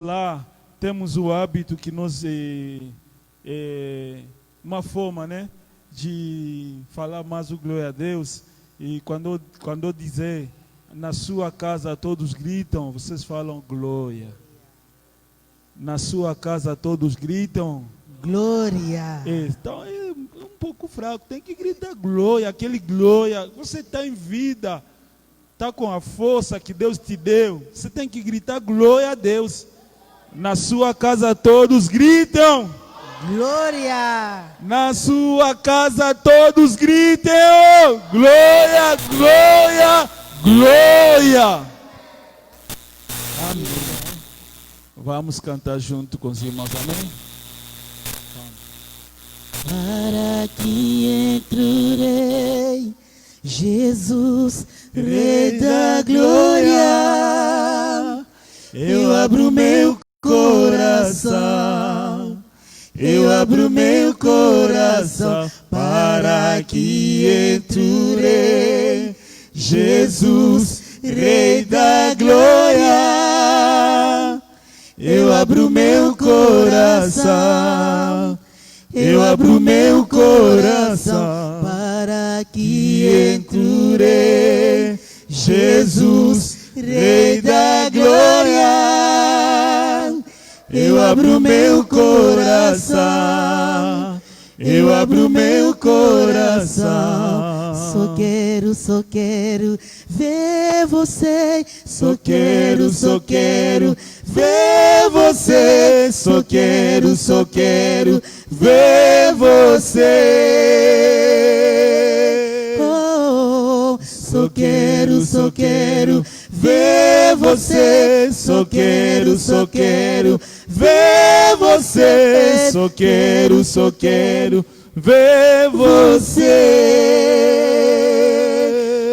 Lá temos o hábito que nós uma forma, né, de falar mais o glória a Deus. E quando eu dizer na sua casa todos gritam, vocês falam glória. Na sua casa todos gritam glória. Então é um pouco fraco, tem que gritar glória, aquele glória. Você está em vida, está com a força que Deus te deu, você tem que gritar glória a Deus. Na sua casa todos gritam glória. Na sua casa todos gritam glória, glória, glória. Amém. Vamos cantar junto com os irmãos, amém? Para que entrarei, Jesus, Rei da glória, eu abro meu coração, eu abro meu coração para que entrarei, Jesus, Rei da glória, eu abro meu coração, eu abro meu coração para que entrarei, Jesus, Rei da glória, eu abro meu coração, eu abro meu coração. Só quero ver você, só quero ver você, só quero ver você. Oh, só quero ver você, só quero ver você, só quero ver você.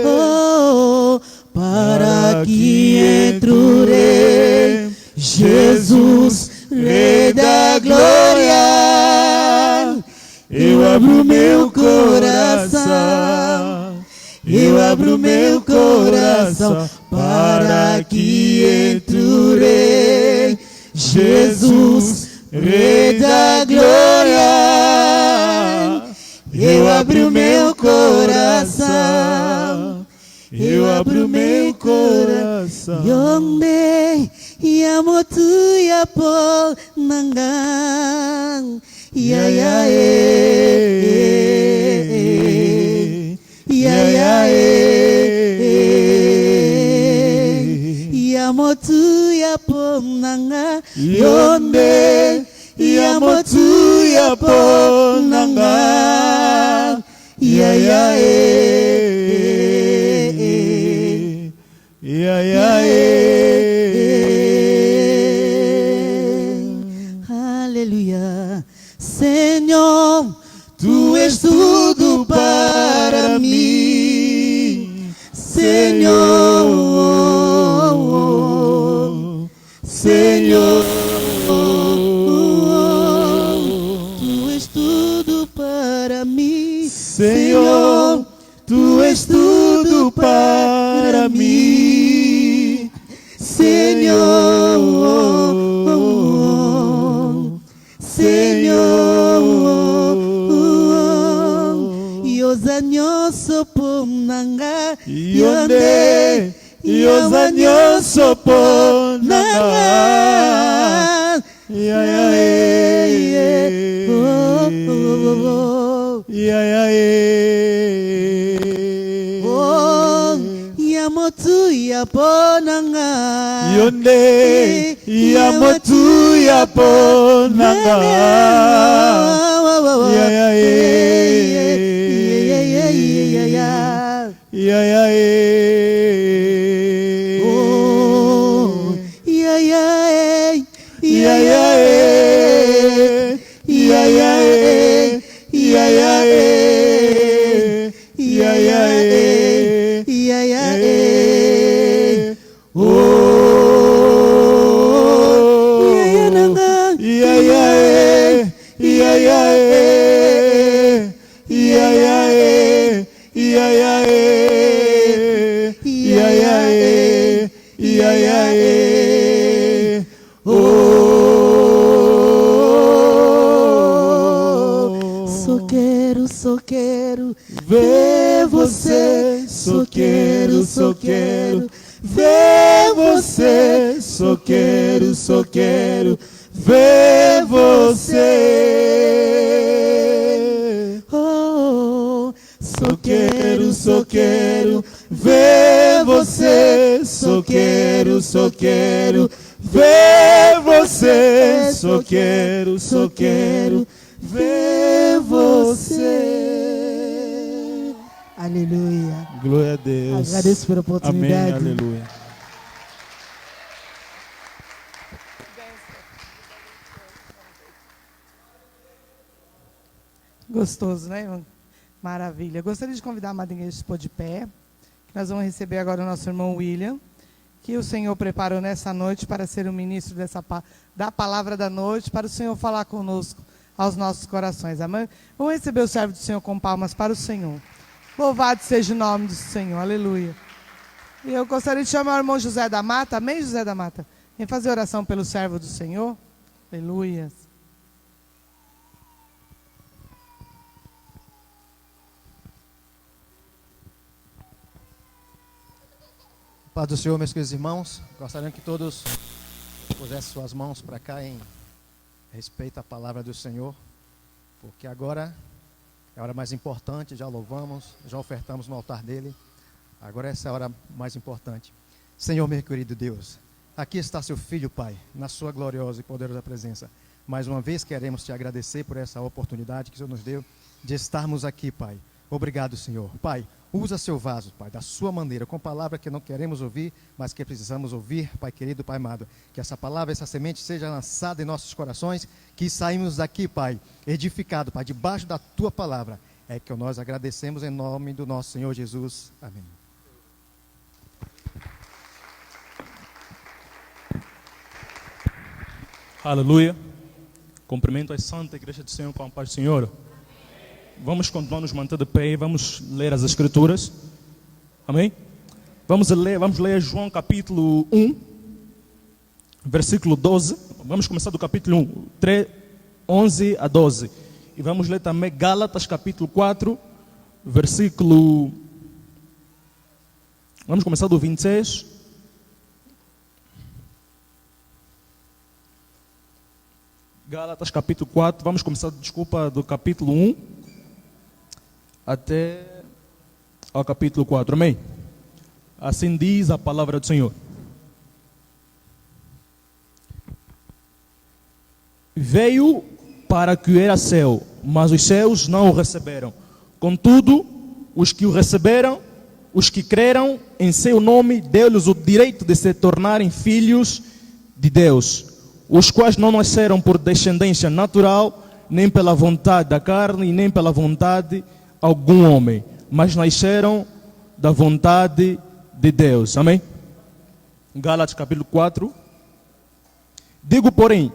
Oh, para que entrarei, Jesus, Rei da glória, eu abro meu coração, eu abro meu coração para que entrarei, Jesus, Rei da glória, eu abro meu coração, eu abro meu coração. Yonde yamotu yapo nangang ya ya ya ya yamotu yapo nangang yonde yamotu yapo nangang ya ya ya ya. Aleluia. Senhor, tu és tudo para mim. Senhor, Senhor, tu és tudo para mim. Senhor, tu és tudo para mim. Senhor, Yozanyoso pomnanga yonde, Yozanyoso pomnanga ya ya ya ya oh yamotu ya ponanga yonde, yamotu ya ponanga ya ya ya ya oh ya ya ya ya ya ya ya ya ya ya oh ya ya nanga ya ya ya ya ya ya ya ya ya ya ya ya oh Só quero ver você. Só quero ver você. Só quero ver você. Oh, só quero ver você. Só quero ver você. Só quero ver você. Aleluia. Glória a Deus. Agradeço pela Amém, oportunidade. aleluia. Gostoso, né, irmão? Maravilha. Gostaria de convidar a madrinha a se pôr de pé. Nós vamos receber agora o nosso irmão William, que o Senhor preparou nessa noite para ser o ministro da palavra da noite, para o Senhor falar conosco aos nossos corações. Amém? Vamos receber o servo do Senhor com palmas para o Senhor. Louvado seja o nome do Senhor. Aleluia. E eu gostaria de chamar o irmão José da Mata. Amém, José da Mata? Vem fazer oração pelo servo do Senhor. Aleluia. Paz do Senhor, meus queridos irmãos. Gostaria que todos pusessem suas mãos para cá em respeito à palavra do Senhor, porque agora é a hora mais importante. Já louvamos, já ofertamos no altar dele. Agora essa é a hora mais importante. Senhor, meu querido Deus, aqui está seu Filho, Pai, na sua gloriosa e poderosa presença. Mais uma vez queremos te agradecer por essa oportunidade que o Senhor nos deu de estarmos aqui, Pai. Obrigado, Senhor. Pai, usa seu vaso, Pai, da sua maneira, com palavra que não queremos ouvir, mas que precisamos ouvir, Pai querido, Pai amado. Que essa palavra, essa semente seja lançada em nossos corações, que saímos daqui, Pai, edificado, Pai, debaixo da tua palavra. É que nós agradecemos em nome do nosso Senhor Jesus. Amém. Aleluia. Cumprimento a Santa Igreja do Senhor com a paz do Senhor. Vamos continuar nos manter de pé e vamos ler as Escrituras. Amém? Vamos ler João capítulo 1, versículo 12. Vamos começar do capítulo 1, 11 a 12. E vamos ler também Gálatas capítulo 4, versículo... Vamos começar do 26. Gálatas capítulo 4, vamos começar, do capítulo 1 até ao capítulo 4, amém? Assim diz a palavra do Senhor. Veio para que era seu, mas os seus não o receberam. Contudo, os que o receberam, os que creram em seu nome, deu-lhes o direito de se tornarem filhos de Deus, os quais não nasceram por descendência natural, nem pela vontade da carne, nem pela vontade algum homem, mas nasceram da vontade de Deus. Amém? Gálatas capítulo 4. Digo, porém,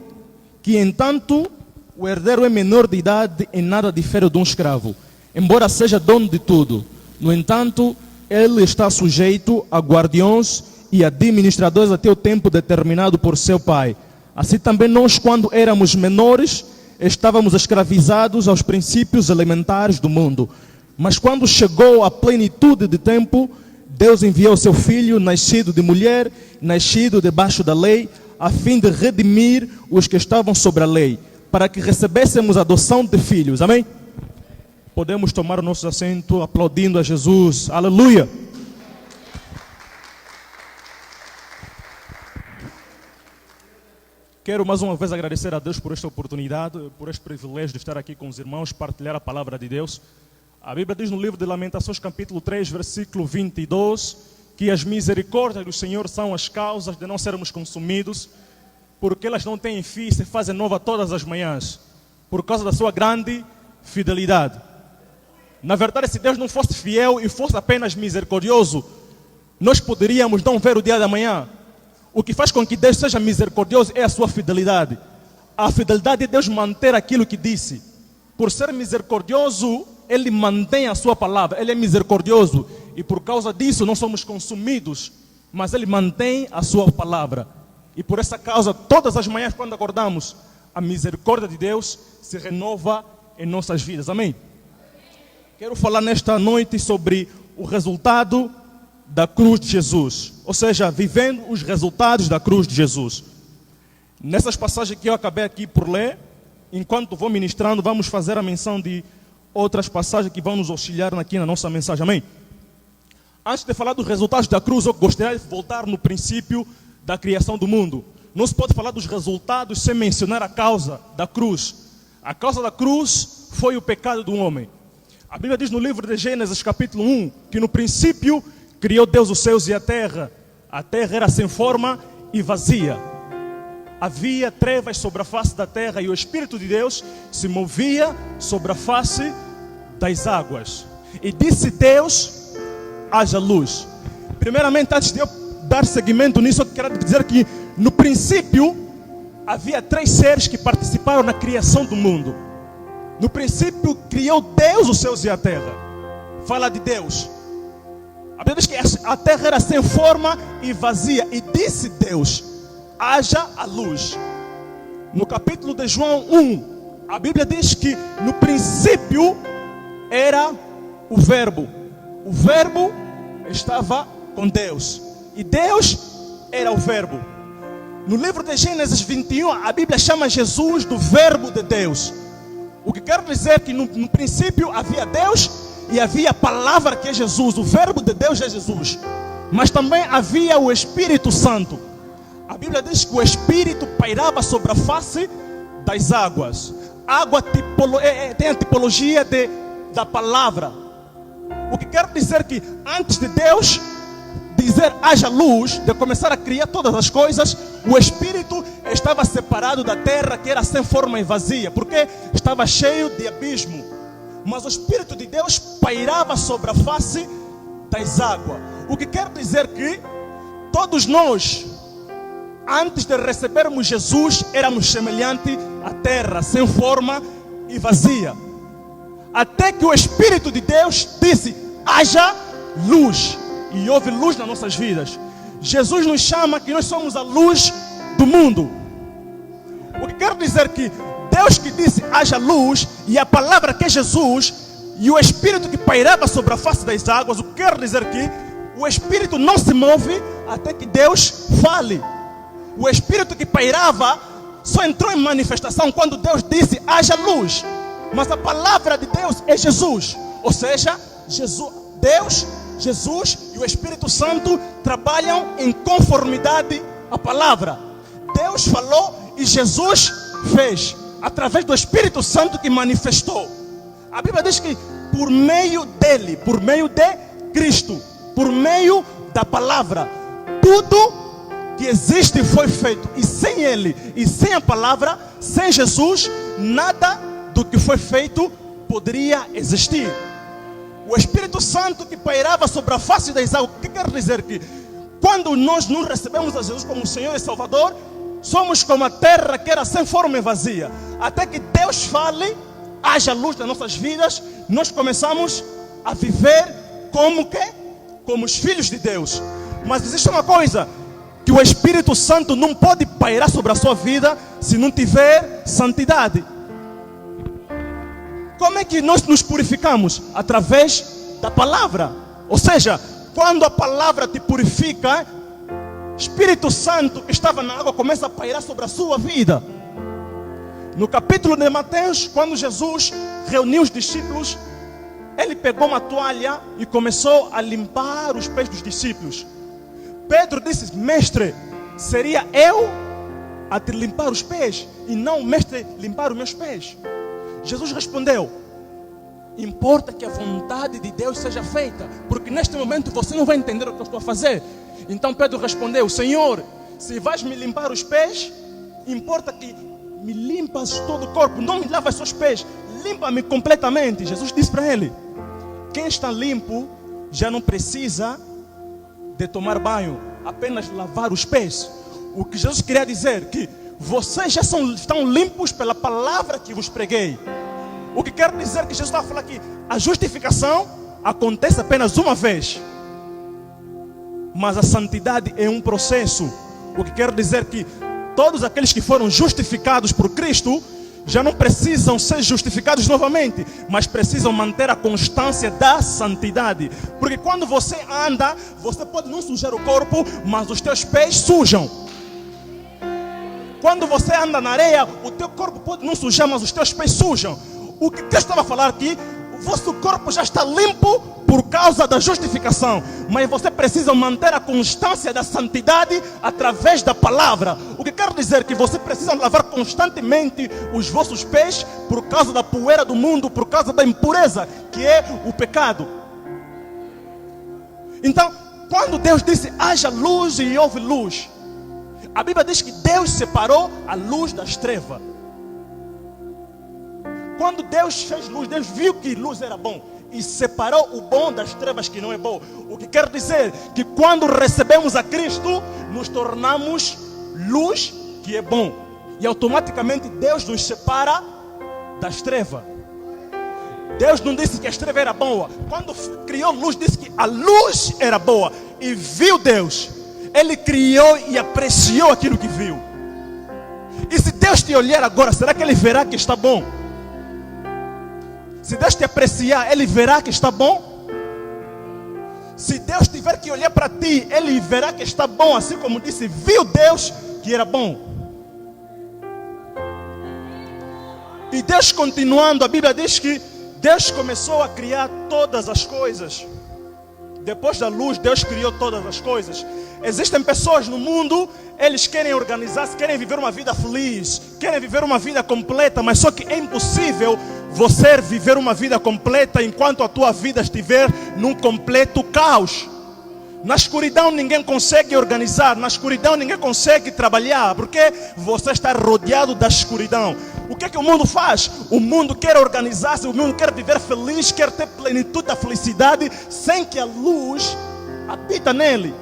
que entanto o herdeiro é menor de idade, em nada difere de um escravo, embora seja dono de tudo. No entanto, ele está sujeito a guardiões e administradores até o tempo determinado por seu pai. Assim também nós, quando éramos menores, estávamos escravizados aos princípios elementares do mundo. Mas quando chegou a plenitude de tempo, Deus enviou seu Filho, nascido de mulher, nascido debaixo da lei, a fim de redimir os que estavam sobre a lei, para que recebêssemos a adoção de filhos. Amém? Podemos tomar o nosso assento aplaudindo a Jesus. Aleluia! Quero mais uma vez agradecer a Deus por esta oportunidade, por este privilégio de estar aqui com os irmãos, partilhar a palavra de Deus. A Bíblia diz no livro de Lamentações, capítulo 3, versículo 22, que as misericórdias do Senhor são as causas de não sermos consumidos, porque elas não têm fim e se fazem nova todas as manhãs, por causa da sua grande fidelidade. Na verdade, se Deus não fosse fiel e fosse apenas misericordioso, nós poderíamos não ver o dia da manhã. O que faz com que Deus seja misericordioso é a sua fidelidade. A fidelidade de Deus manter aquilo que disse. Por ser misericordioso, Ele mantém a sua palavra. Ele é misericordioso e por causa disso não somos consumidos. Mas Ele mantém a sua palavra. E por essa causa, todas as manhãs quando acordamos, a misericórdia de Deus se renova em nossas vidas. Amém? Quero falar nesta noite sobre o resultado da cruz de Jesus. Ou seja, vivendo os resultados da cruz de Jesus. Nessas passagens que eu acabei aqui por ler, enquanto vou ministrando, vamos fazer a menção de outras passagens que vão nos auxiliar aqui na nossa mensagem. Amém? Antes de falar dos resultados da cruz, eu gostaria de voltar no princípio da criação do mundo. Não se pode falar dos resultados sem mencionar a causa da cruz. A causa da cruz foi o pecado do homem. A Bíblia diz no livro de Gênesis, capítulo 1, que no princípio criou Deus os céus e a terra. A terra era sem forma e vazia. Havia trevas sobre a face da terra e o Espírito de Deus se movia sobre a face das águas. E disse Deus: haja luz. Primeiramente, antes de eu dar seguimento nisso, eu quero dizer que no princípio havia 3 seres que participaram na criação do mundo. No princípio criou Deus os céus e a terra. Fala de Deus. A Bíblia diz que a terra era sem forma e vazia. E disse Deus: haja a luz. No capítulo de João 1, a Bíblia diz que no princípio era o Verbo. O Verbo estava com Deus. E Deus era o Verbo. No livro de Gênesis 21, a Bíblia chama Jesus do Verbo de Deus. O que quer dizer que no princípio havia Deus e havia a palavra que é Jesus. O Verbo de Deus é Jesus. Mas também havia o Espírito Santo. A Bíblia diz que o Espírito pairava sobre a face das águas. Água tem a tipologia da palavra. O que quer dizer que antes de Deus dizer haja luz, de começar a criar todas as coisas, o Espírito estava separado da terra, que era sem forma e vazia, porque estava cheio de abismo. Mas o Espírito de Deus pairava sobre a face das águas. O que quer dizer que todos nós, antes de recebermos Jesus, éramos semelhantes à terra, sem forma e vazia. Até que o Espírito de Deus disse: haja luz. E houve luz nas nossas vidas. Jesus nos chama que nós somos a luz do mundo. O que quer dizer que Deus que disse haja luz, e a palavra que é Jesus, e o Espírito que pairava sobre a face das águas, o que quer dizer que o Espírito não se move até que Deus fale. O Espírito que pairava só entrou em manifestação quando Deus disse haja luz. Mas a palavra de Deus é Jesus. Ou seja, Deus, Jesus e o Espírito Santo trabalham em conformidade à palavra. Deus falou e Jesus fez, através do Espírito Santo que manifestou. A Bíblia diz que por meio dele, por meio de Cristo, por meio da palavra, tudo que existe foi feito. E sem ele, e sem a palavra, sem Jesus, nada do que foi feito poderia existir. O Espírito Santo que pairava sobre a face das águas. O que quer dizer que quando nós não recebemos a Jesus como Senhor e Salvador, somos como a terra que era sem forma e vazia. Até que Deus fale, haja luz nas nossas vidas, nós começamos a viver como os filhos de Deus. Mas existe uma coisa, que o Espírito Santo não pode pairar sobre a sua vida se não tiver santidade. Como é que nós nos purificamos? Através da palavra. Ou seja, quando a palavra te purifica, Espírito Santo que estava na água começa a pairar sobre a sua vida. No capítulo de Mateus, quando Jesus reuniu os discípulos, ele pegou uma toalha e começou a limpar os pés dos discípulos. Pedro disse: mestre, seria eu a te limpar os pés e não o mestre limpar os meus pés? Jesus respondeu: importa que a vontade de Deus seja feita, porque neste momento você não vai entender o que eu estou a fazer. Então Pedro respondeu: Senhor, se vais me limpar os pés, importa que me limpas todo o corpo, não me lavas só os pés, limpa-me completamente. Jesus disse para ele: quem está limpo já não precisa de tomar banho, apenas lavar os pés. O que Jesus queria dizer que vocês já estão limpos pela palavra que vos preguei. O que quer dizer que Jesus está falando aqui, a justificação acontece apenas uma vez, mas a santidade é um processo. O que quer dizer que todos aqueles que foram justificados por Cristo já não precisam ser justificados novamente, mas precisam manter a constância da santidade. Porque quando você anda, você pode não sujar o corpo, mas os teus pés sujam. Quando você anda na areia, o teu corpo pode não sujar, mas os teus pés sujam. O que Deus estava a falar aqui, o vosso corpo já está limpo por causa da justificação, mas você precisa manter a constância da santidade através da palavra. O que quer dizer que você precisa lavar constantemente os vossos pés por causa da poeira do mundo, por causa da impureza que é o pecado. Então, quando Deus disse haja luz e houve luz, a Bíblia diz que Deus separou a luz das trevas. Quando Deus fez luz, Deus viu que luz era bom e separou o bom das trevas que não é bom. O que quer dizer que quando recebemos a Cristo, nos tornamos luz que é bom. E automaticamente Deus nos separa das trevas. Deus não disse que as trevas eram boas. Quando criou luz, disse que a luz era boa. E viu Deus. Ele criou e apreciou aquilo que viu. E se Deus te olhar agora, será que Ele verá que está bom? Se Deus te apreciar, Ele verá que está bom? Se Deus tiver que olhar para ti, Ele verá que está bom, assim como disse, viu Deus que era bom. E Deus continuando, a Bíblia diz que Deus começou a criar todas as coisas. Depois da luz, Deus criou todas as coisas. Existem pessoas no mundo, eles querem organizar-se, querem viver uma vida feliz, querem viver uma vida completa, mas só que é impossível você viver uma vida completa enquanto a tua vida estiver num completo caos. Na escuridão ninguém consegue organizar, na escuridão ninguém consegue trabalhar, porque você está rodeado da escuridão. O que é que o mundo faz? O mundo quer organizar-se, o mundo quer viver feliz, quer ter plenitude da felicidade, sem que a luz habita nele.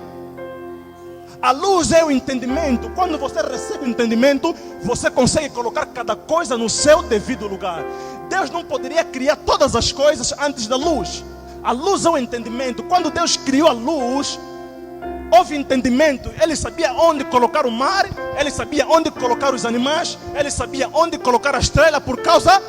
A luz é o entendimento. Quando você recebe o entendimento, você consegue colocar cada coisa no seu devido lugar. Deus não poderia criar todas as coisas antes da luz. A luz é o entendimento. Quando Deus criou a luz, houve entendimento. Ele sabia onde colocar o mar, Ele sabia onde colocar os animais, Ele sabia onde colocar a estrela por causa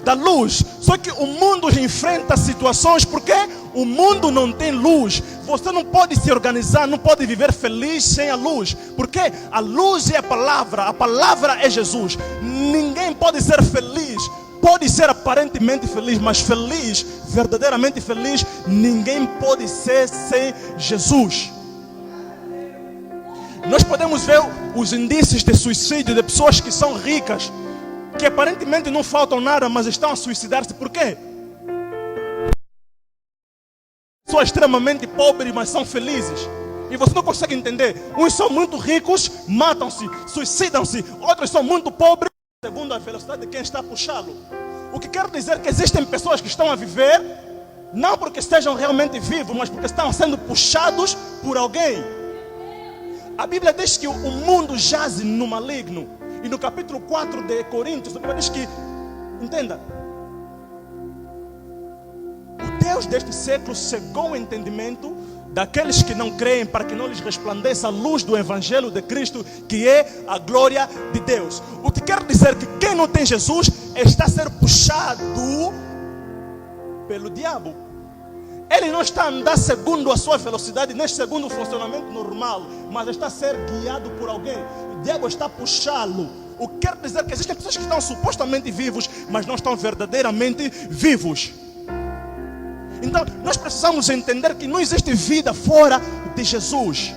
da luz. Só que o mundo enfrenta situações porque o mundo não tem luz. Você não pode se organizar, não pode viver feliz sem a luz, porque a luz é a palavra é Jesus. Ninguém pode ser feliz, pode ser aparentemente feliz, mas feliz, verdadeiramente feliz, ninguém pode ser sem Jesus. Nós podemos ver os indícios de suicídio de pessoas que são ricas, que aparentemente não faltam nada, mas estão a suicidar-se. Por quê? São extremamente pobres, mas são felizes. E você não consegue entender. Uns são muito ricos, matam-se, suicidam-se. Outros são muito pobres, segundo a velocidade de quem está a puxá-lo. O que quer dizer que existem pessoas que estão a viver, não porque estejam realmente vivos, mas porque estão sendo puxados por alguém. A Bíblia diz que o mundo jaz no maligno. E no capítulo 4 de Coríntios, a Bíblia diz que, entenda, o Deus deste século cegou o entendimento daqueles que não creem, para que não lhes resplandeça a luz do Evangelho de Cristo, que é a glória de Deus. O que quer dizer que quem não tem Jesus está a ser puxado pelo diabo. Ele não está a andar segundo a sua velocidade, nem segundo o funcionamento normal, mas está a ser guiado por alguém. O diabo está a puxá-lo. O que quer dizer que existem pessoas que estão supostamente vivos, mas não estão verdadeiramente vivos. Então, nós precisamos entender que não existe vida fora de Jesus.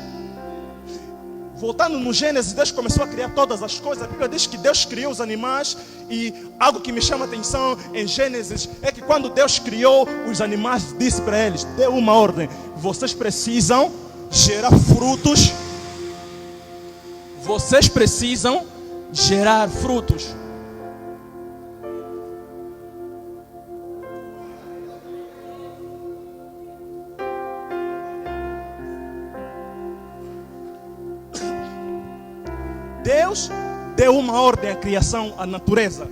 Voltando no Gênesis, Deus começou a criar todas as coisas. A Bíblia diz que Deus criou os animais. E algo que me chama a atenção em Gênesis é que quando Deus criou os animais, disse para eles, deu uma ordem: vocês precisam gerar frutos. Vocês precisam gerar frutos. Deus deu uma ordem à criação, à natureza: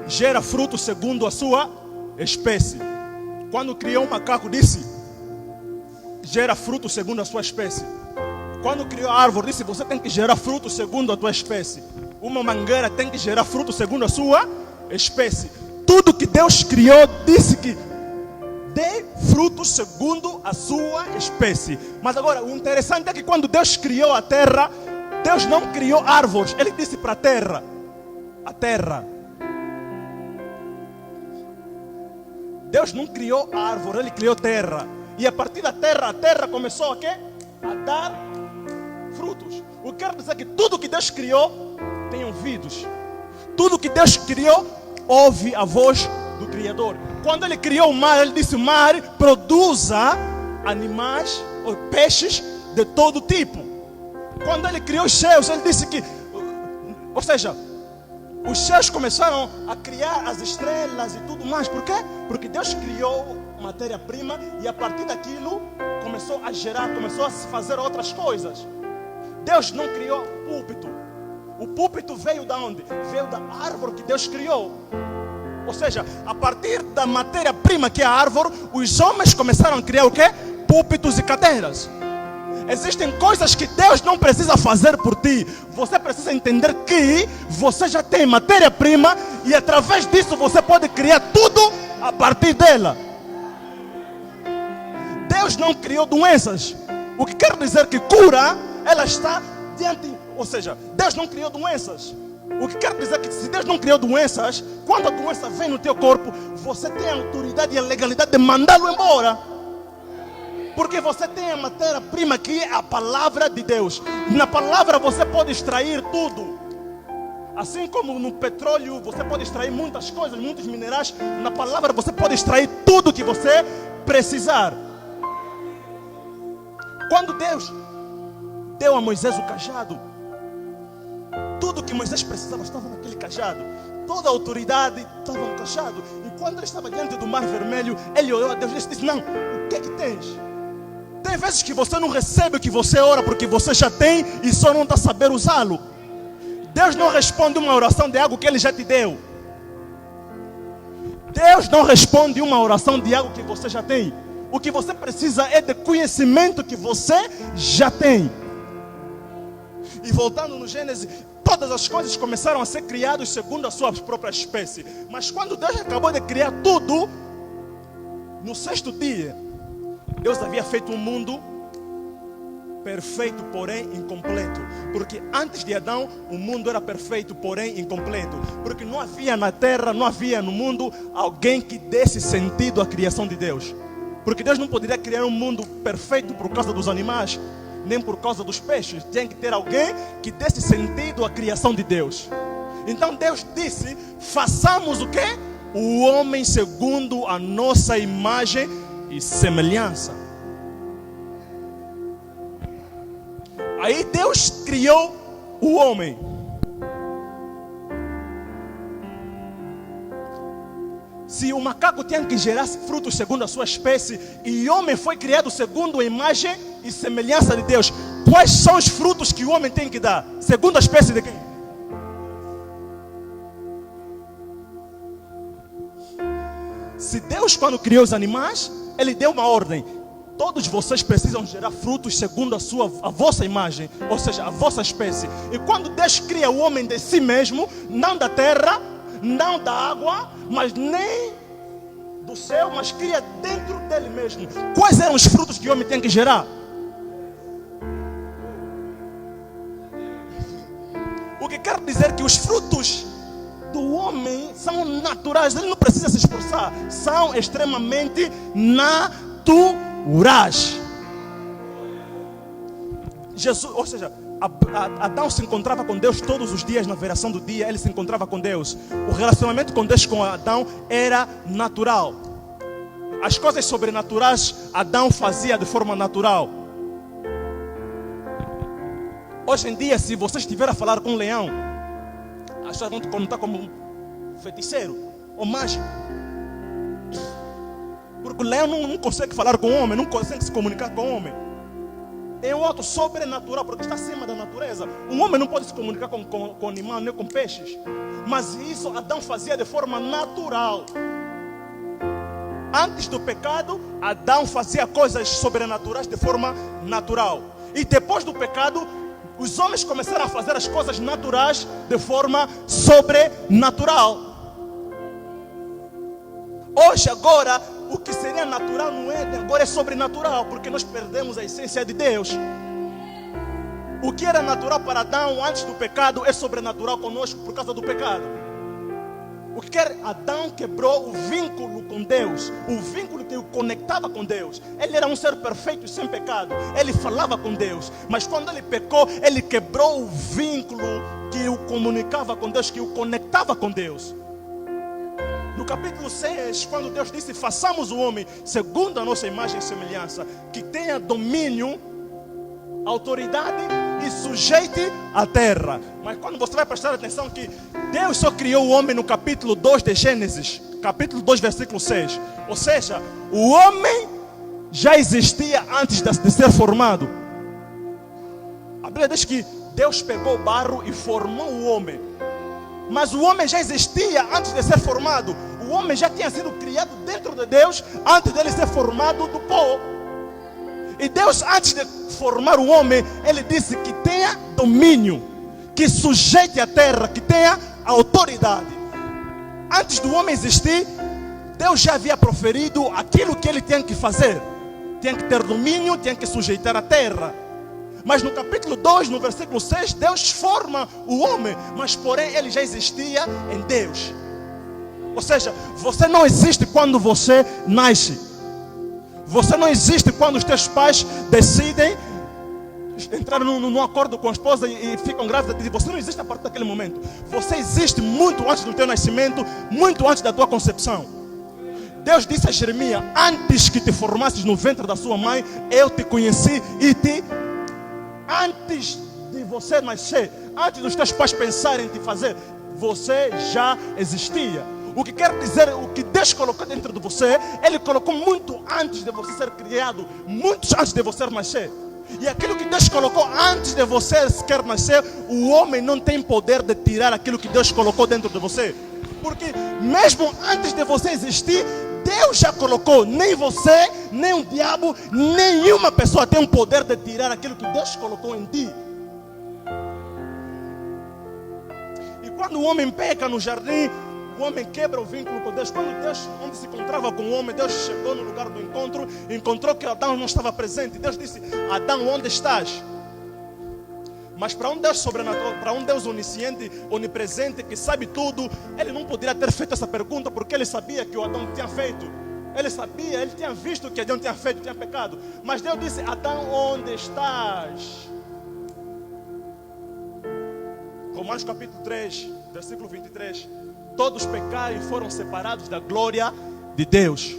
gera fruto segundo a sua espécie. Quando criou o macaco, disse: gera fruto segundo a sua espécie. Quando criou a árvore, disse: você tem que gerar frutos segundo a tua espécie. Uma mangueira tem que gerar frutos segundo a sua espécie. Tudo que Deus criou, disse que dê frutos segundo a sua espécie. Mas agora, o interessante é que quando Deus criou a terra, Deus não criou árvores. Ele disse para a terra: Deus não criou árvore, Ele criou terra. E a partir da terra, a terra começou a quê? A dar frutos. O que quer dizer que tudo que Deus criou tem ouvidos. Tudo que Deus criou ouve a voz do Criador. Quando Ele criou o mar, Ele disse: o mar produza animais ou peixes de todo tipo. Quando Ele criou os céus, Ele disse que, ou seja, os céus começaram a criar as estrelas e tudo mais. Por quê? Porque Deus criou matéria-prima e a partir daquilo começou a gerar, começou a fazer outras coisas. Deus não criou púlpito. O púlpito veio da onde? Veio da árvore que Deus criou. Ou seja, a partir da matéria-prima que é a árvore, os homens começaram a criar o quê? Púlpitos e cadeiras. Existem coisas que Deus não precisa fazer por ti. Você precisa entender que você já tem matéria-prima e através disso você pode criar tudo a partir dela. Deus não criou doenças. O que quer dizer que cura, ela está diante. Ou seja, Deus não criou doenças. O que quer dizer que se Deus não criou doenças, quando a doença vem no teu corpo, você tem a autoridade e a legalidade de mandá-lo embora. Porque você tem a matéria-prima que é a palavra de Deus. Na palavra você pode extrair tudo. Assim como no petróleo você pode extrair muitas coisas, muitos minerais, na palavra você pode extrair tudo que você precisar. Quando Deus deu a Moisés o cajado, tudo que Moisés precisava estava naquele cajado. Toda a autoridade estava no cajado. E quando ele estava diante do mar vermelho, ele olhou a Deus e disse: não, o que é que tens? Tem vezes que você não recebe o que você ora porque você já tem e só não está sabendo usá-lo. Deus não responde uma oração de algo que Ele já te deu. Deus não responde uma oração de algo que você já tem. O que você precisa é de conhecimento que você já tem. E voltando no Gênesis, todas as coisas começaram a ser criadas segundo a sua própria espécie. Mas quando Deus acabou de criar tudo, no sexto dia, Deus havia feito um mundo perfeito, porém incompleto. Porque antes de Adão, o mundo era perfeito, porém incompleto. Porque não havia na terra, não havia no mundo alguém que desse sentido à criação de Deus. Porque Deus não poderia criar um mundo perfeito por causa dos animais, nem por causa dos peixes. Tinha que ter alguém que desse sentido à criação de Deus. Então Deus disse: façamos o quê? O homem segundo a nossa imagem e semelhança. Aí Deus criou o homem. Se o macaco tinha que gerar frutos segundo a sua espécie, e o homem foi criado segundo a imagem e semelhança de Deus, quais são os frutos que o homem tem que dar? Segundo a espécie de quem? Se Deus, quando criou os animais, Ele deu uma ordem: todos vocês precisam gerar frutos segundo a vossa imagem, ou seja, a vossa espécie. E quando Deus cria o homem de si mesmo, não da terra, não da água, mas nem do céu, mas cria dentro dele mesmo. Quais eram os frutos que o homem tem que gerar? O que quer dizer que os frutos do homem são naturais. Ele não precisa se esforçar. São extremamente naturais. Jesus, ou seja, Adão se encontrava com Deus todos os dias. Na viração do dia ele se encontrava com Deus. O relacionamento com Deus, com Adão, era natural. As coisas sobrenaturais Adão fazia de forma natural. Hoje em dia, se você estiver a falar com um leão, as pessoas vão te contar como um feiticeiro ou mágico. Porque o leão não consegue falar com o homem, não consegue se comunicar com o homem. É um outro sobrenatural, porque está acima da natureza. Um homem não pode se comunicar com animais, nem com peixes. Mas isso Adão fazia de forma natural. Antes do pecado, Adão fazia coisas sobrenaturais de forma natural. E depois do pecado, os homens começaram a fazer as coisas naturais de forma sobrenatural. Hoje, agora, o que seria natural não é, agora é sobrenatural, porque nós perdemos a essência de Deus. O que era natural para Adão antes do pecado é sobrenatural conosco por causa do pecado. O que Adão quebrou o vínculo com Deus, o vínculo que o conectava com Deus. Ele era um ser perfeito e sem pecado. Ele falava com Deus, mas quando ele pecou, ele quebrou o vínculo que o comunicava com Deus, que o conectava com Deus. No capítulo 6, quando Deus disse: façamos o homem segundo a nossa imagem e semelhança, que tenha domínio, autoridade e sujeite a terra. Mas quando você vai prestar atenção que Deus só criou o homem no capítulo 2 de Gênesis, capítulo 2, versículo 6. Ou seja, o homem já existia antes de ser formado. A Bíblia diz que Deus pegou o barro e formou o homem. Mas o homem já existia antes de ser formado. O homem já tinha sido criado dentro de Deus antes dele ser formado do pó. E Deus, antes de formar o homem, Ele disse que tenha domínio, que sujeite a terra, que tenha autoridade. Antes do homem existir, Deus já havia proferido aquilo que ele tinha que fazer. Tinha que ter domínio, tinha que sujeitar a terra. Mas no capítulo 2, no versículo 6, Deus forma o homem, mas porém ele já existia em Deus. Ou seja, você não existe quando você nasce. Você não existe quando os teus pais decidem entrar num acordo com a esposa e ficam grávidas. Você não existe a partir daquele momento. Você existe muito antes do teu nascimento, muito antes da tua concepção. Deus disse a Jeremias: antes que te formasses no ventre da sua mãe, eu te conheci e te... Antes de você nascer, antes dos teus pais pensarem em te fazer, você já existia. O que quer dizer, o que Deus colocou dentro de você, Ele colocou muito antes de você ser criado, muito antes de você nascer. E aquilo que Deus colocou antes de você sequer nascer, o homem não tem poder de tirar aquilo que Deus colocou dentro de você. Porque mesmo antes de você existir, Deus já colocou. Nem você, nem o diabo, nenhuma pessoa tem o poder de tirar aquilo que Deus colocou em ti. E quando o homem peca no jardim, o homem quebra o vínculo com Deus. Quando Deus, onde se encontrava com o homem, Deus chegou no lugar do encontro, encontrou que Adão não estava presente. Deus disse: Adão, onde estás? Mas para um Deus sobrenatural, para um Deus onisciente, onipresente, que sabe tudo, Ele não poderia ter feito essa pergunta, porque Ele sabia que o Adão tinha feito. Ele sabia, Ele tinha visto que Adão tinha feito, tinha pecado. Mas Deus disse: Adão, onde estás? Romanos capítulo 3, versículo 23. Todos pecaram e foram separados da glória de Deus.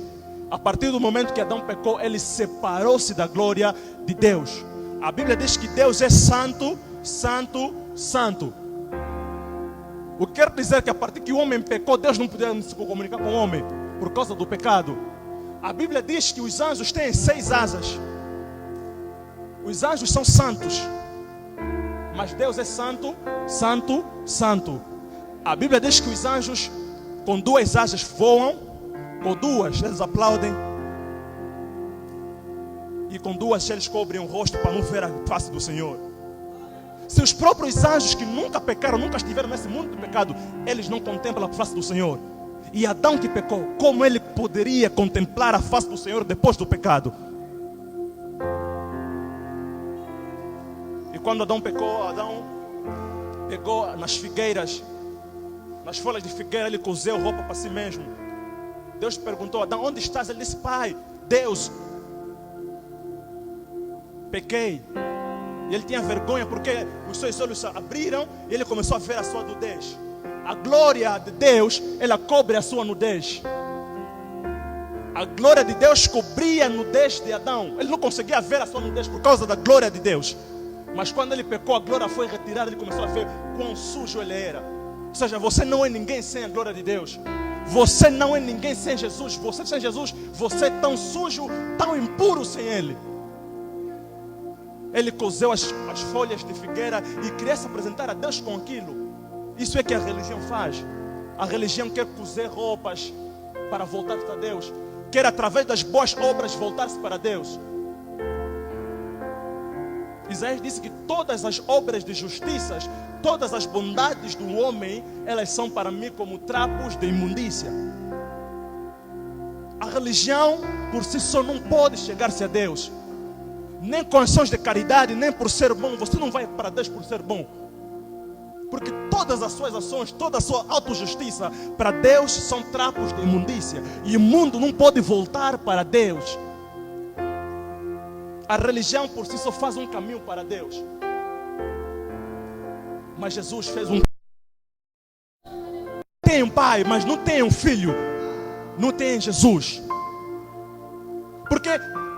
A partir do momento que Adão pecou, ele separou-se da glória de Deus. A Bíblia diz que Deus é santo, santo, santo. O que quer dizer que a partir que o homem pecou, Deus não podia se comunicar com o homem por causa do pecado. A Bíblia diz que os anjos têm 6 asas. Os anjos são santos. Mas Deus é santo, santo, santo. A Bíblia diz que os anjos com 2 asas voam, com 2 eles aplaudem, e com 2 eles cobrem o rosto para não ver a face do Senhor. Se os próprios anjos que nunca pecaram, nunca estiveram nesse mundo do pecado, eles não contemplam a face do Senhor. E Adão que pecou, como ele poderia contemplar a face do Senhor depois do pecado? E quando Adão pecou, Adão pegou nas figueiras, nas folhas de figueira, ele cozeu roupa para si mesmo. Deus perguntou: Adão, onde estás? Ele disse: Pai, Deus, pequei. E ele tinha vergonha porque os seus olhos se abriram e ele começou a ver a sua nudez. A glória de Deus, ela cobre a sua nudez. A glória de Deus cobria a nudez de Adão. Ele não conseguia ver a sua nudez por causa da glória de Deus. Mas quando ele pecou, a glória foi retirada. Ele começou a ver quão sujo ele era. Ou seja, você não é ninguém sem a glória de Deus. Você não é ninguém sem Jesus. Você sem Jesus, você é tão sujo, tão impuro sem Ele. Ele cozeu as folhas de figueira e queria se apresentar a Deus com aquilo. Isso é que a religião faz. A religião quer cozer roupas para voltar para Deus. Quer através das boas obras voltar-se para Deus. Isaías disse que todas as obras de justiça, todas as bondades do homem, elas são para mim como trapos de imundícia. A religião por si só não pode chegar-se a Deus. Nem com ações de caridade, nem por ser bom. Você não vai para Deus por ser bom. Porque todas as suas ações, toda a sua autojustiça para Deus são trapos de imundícia. E o mundo não pode voltar para Deus. A religião por si só faz um caminho para Deus. Mas Jesus fez um... Tem um pai, mas não tem um filho. Não tem Jesus. Porque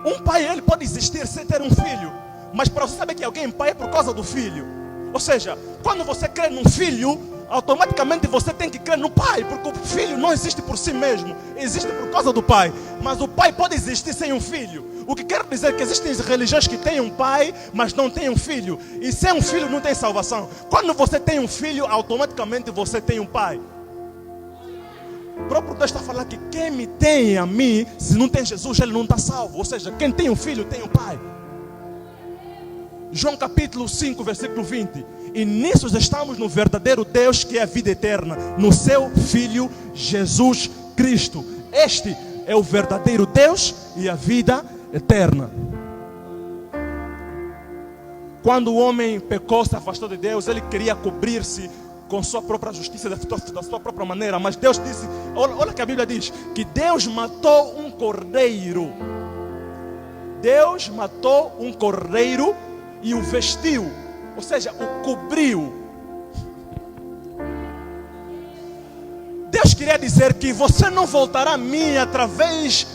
um pai, ele pode existir sem ter um filho. Mas para você saber que alguém é pai é por causa do filho. Ou seja, quando você crê num filho, automaticamente você tem que crer no pai. Porque o filho não existe por si mesmo. Existe por causa do pai. Mas o pai pode existir sem um filho. O que quer dizer que existem religiões que têm um pai, mas não têm um filho. E sem um filho não tem salvação. Quando você tem um filho, automaticamente você tem um pai. O próprio Deus está falando que quem me tem a mim, se não tem Jesus, ele não está salvo. Ou seja, quem tem um filho tem um pai. João capítulo 5, versículo 20. E nisso estamos no verdadeiro Deus, que é a vida eterna, no seu Filho Jesus Cristo. Este é o verdadeiro Deus e a vida eterna. Quando o homem pecou, se afastou de Deus, ele queria cobrir-se com sua própria justiça, da sua própria maneira. Mas Deus disse, olha o que a Bíblia diz, que Deus matou um cordeiro. Deus matou um cordeiro e o vestiu, ou seja, o cobriu. Deus queria dizer que você não voltará a mim através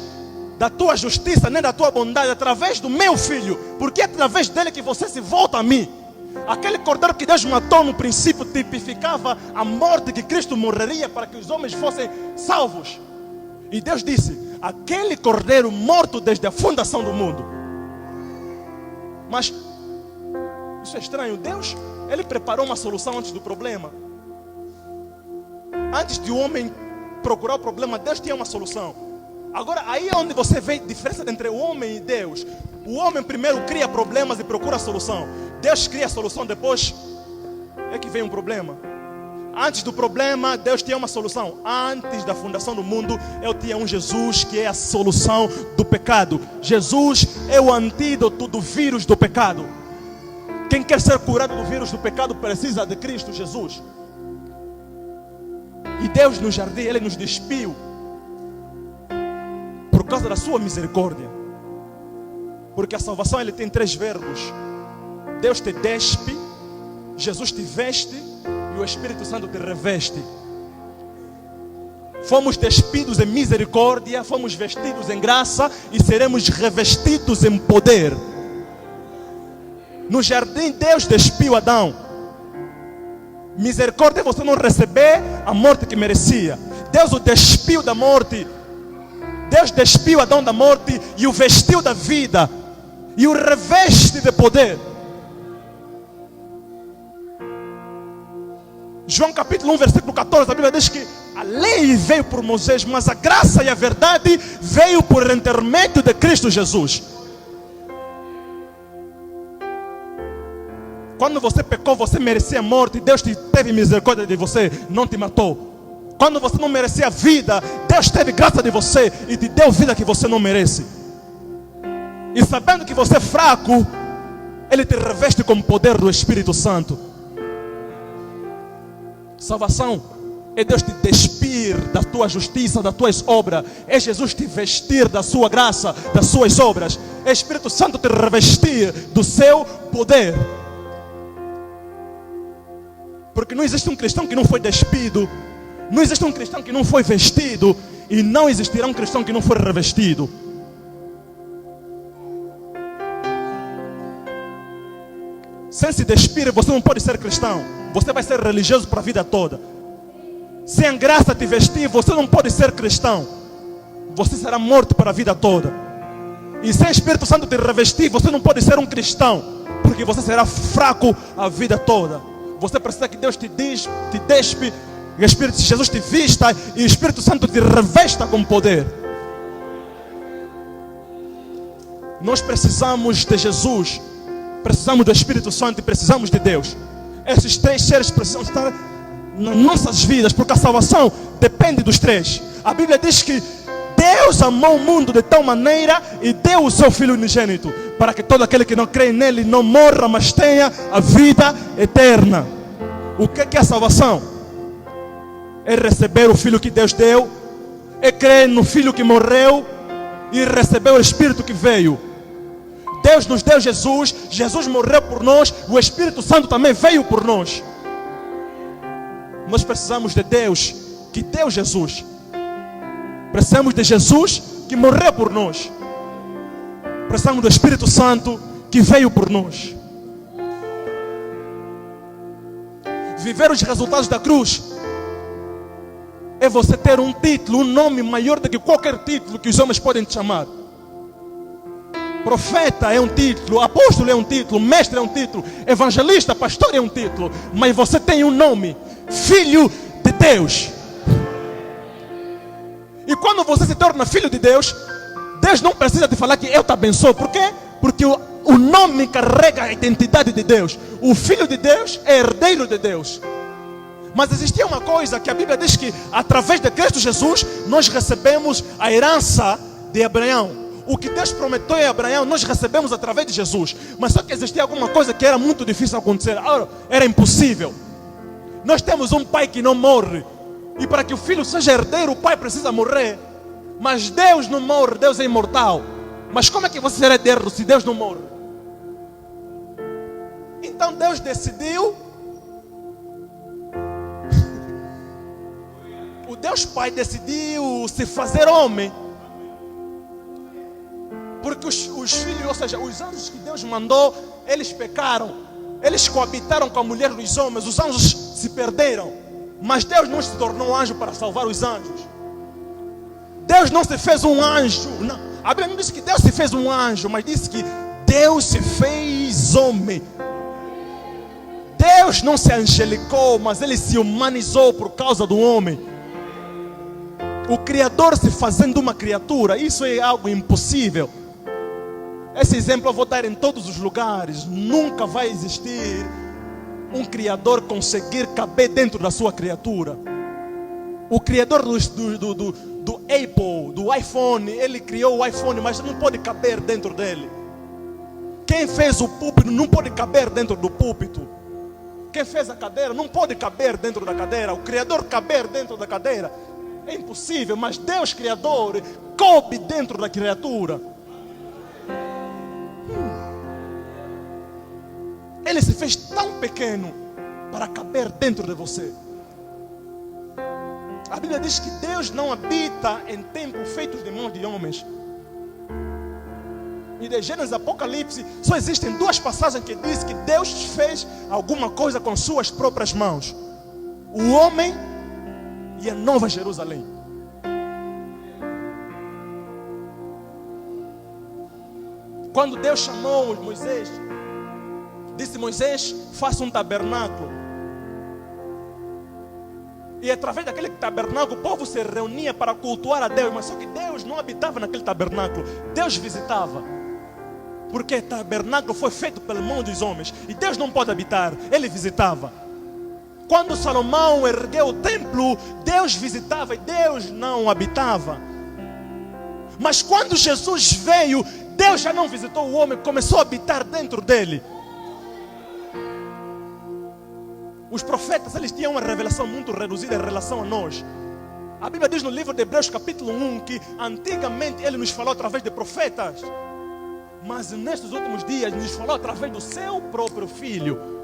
da tua justiça, nem da tua bondade, através do meu filho, porque é através dele que você se volta a mim. Aquele cordeiro que Deus matou no princípio tipificava a morte que Cristo morreria para que os homens fossem salvos. E Deus disse, aquele cordeiro morto desde a fundação do mundo. Mas isso é estranho. Deus, ele preparou uma solução antes do problema. Antes de o homem procurar o problema, Deus tinha uma solução. Agora, aí é onde você vê a diferença entre o homem e Deus. O homem primeiro cria problemas e procura a solução. Deus cria a solução, depois é que vem um problema. Antes do problema, Deus tinha uma solução. Antes da fundação do mundo, eu tinha um Jesus que é a solução do pecado. Jesus é o antídoto do vírus do pecado. Quem quer ser curado do vírus do pecado precisa de Cristo Jesus. E Deus no jardim, ele nos despiu por causa da sua misericórdia. Porque a salvação, ele tem 3 verbos. Deus te despe, Jesus te veste e o Espírito Santo te reveste. Fomos despidos em misericórdia, fomos vestidos em graça e seremos revestidos em poder. No jardim, Deus despiu Adão. Misericórdia é você não receber a morte que merecia. Deus o despiu da morte. Deus despiu Adão da morte e o vestiu da vida. E o reveste de poder. João capítulo 1, versículo 14, a Bíblia diz que a lei veio por Moisés, mas a graça e a verdade veio por intermédio de Cristo Jesus. Quando você pecou, você merecia a morte, Deus teve misericórdia de você, não te matou. Quando você não merecia a vida, Deus teve graça de você e te deu vida que você não merece. E sabendo que você é fraco, Ele te reveste com o poder do Espírito Santo. Salvação é Deus te despir da tua justiça, das tuas obras. É Jesus te vestir da sua graça, das suas obras. É Espírito Santo te revestir do seu poder. Porque não existe um cristão que não foi despido. Não existe um cristão que não foi vestido. E não existirá um cristão que não foi revestido. Sem se despir, você não pode ser cristão. Você vai ser religioso para a vida toda. Sem a graça te vestir, você não pode ser cristão. Você será morto para a vida toda. E sem o Espírito Santo te revestir, você não pode ser um cristão. Porque você será fraco a vida toda. Você precisa que Deus te despe, e o Espírito de Jesus te vista e o Espírito Santo te revesta com poder. Nós precisamos de Jesus precisamos do Espírito Santo e precisamos de Deus. Esses três seres precisam estar nas nossas vidas, porque a salvação depende dos três. A Bíblia diz que Deus amou o mundo de tal maneira e deu o seu Filho unigênito, para que todo aquele que não crê nele não morra, mas tenha a vida eterna. O que é a salvação? É receber o Filho que Deus deu, é crer no Filho que morreu e receber o Espírito que veio. Deus nos deu Jesus, Jesus morreu por nós, o Espírito Santo também veio por nós. Nós precisamos de Deus que deu Jesus. Precisamos de Jesus que morreu por nós. Precisamos do Espírito Santo que veio por nós. Viver os resultados da cruz é você ter um título, um nome maior do que qualquer título que os homens podem te chamar. Profeta é um título, apóstolo é um título, mestre é um título, evangelista, pastor é um título, mas você tem um nome, Filho de Deus. E quando você se torna filho de Deus, Deus não precisa te falar que eu te abençoo. Por quê? Porque o nome carrega a identidade de Deus. O Filho de Deus é herdeiro de Deus. Mas existia uma coisa que a Bíblia diz que através de Cristo Jesus nós recebemos a herança de Abraão. O que Deus prometeu a Abraão nós recebemos através de Jesus. Mas só que existia alguma coisa que era muito difícil acontecer. Era impossível. Nós temos um pai que não morre. E para que o filho seja herdeiro, o pai precisa morrer. Mas Deus não morre, Deus é imortal. Mas como é que você será herdeiro se Deus não morre? Então Deus decidiu. O Deus Pai decidiu se fazer homem. Porque os filhos, ou seja, os anjos que Deus mandou, eles pecaram. Eles coabitaram com a mulher dos homens. Os anjos se perderam. Mas Deus não se tornou anjo para salvar os anjos. Deus não se fez um anjo. Não. A Bíblia não disse que Deus se fez um anjo, mas disse que Deus se fez homem. Deus não se angelicou, mas ele se humanizou por causa do homem. O Criador se fazendo uma criatura, isso é algo impossível. Esse exemplo eu vou dar em todos os lugares. Nunca vai existir um Criador conseguir caber dentro da sua criatura. O Criador do Apple, do iPhone, ele criou o iPhone, mas não pode caber dentro dele. Quem fez o púlpito não pode caber dentro do púlpito. Quem fez a cadeira não pode caber dentro da cadeira. O Criador caber dentro da cadeira é impossível, mas Deus Criador coube dentro da criatura. Ele se fez tão pequeno para caber dentro de você. A Bíblia diz que Deus não habita em templos feitos de mãos de homens. E de Gênesis e Apocalipse só existem duas passagens que diz que Deus fez alguma coisa com suas próprias mãos: o homem e a Nova Jerusalém. Quando Deus chamou Moisés, disse: Moisés, faça um tabernáculo. E através daquele tabernáculo o povo se reunia para cultuar a Deus. Mas só que Deus não habitava naquele tabernáculo. Deus visitava. Porque o tabernáculo foi feito pela mão dos homens. E Deus não pode habitar, ele visitava. Quando Salomão ergueu o templo, Deus visitava e Deus não habitava. Mas quando Jesus veio, Deus já não visitou o homem, começou a habitar dentro dele. Os profetas, eles tinham uma revelação muito reduzida em relação a nós. A Bíblia diz no livro de Hebreus capítulo 1 que antigamente ele nos falou através de profetas, mas nestes últimos dias nos falou através do seu próprio Filho.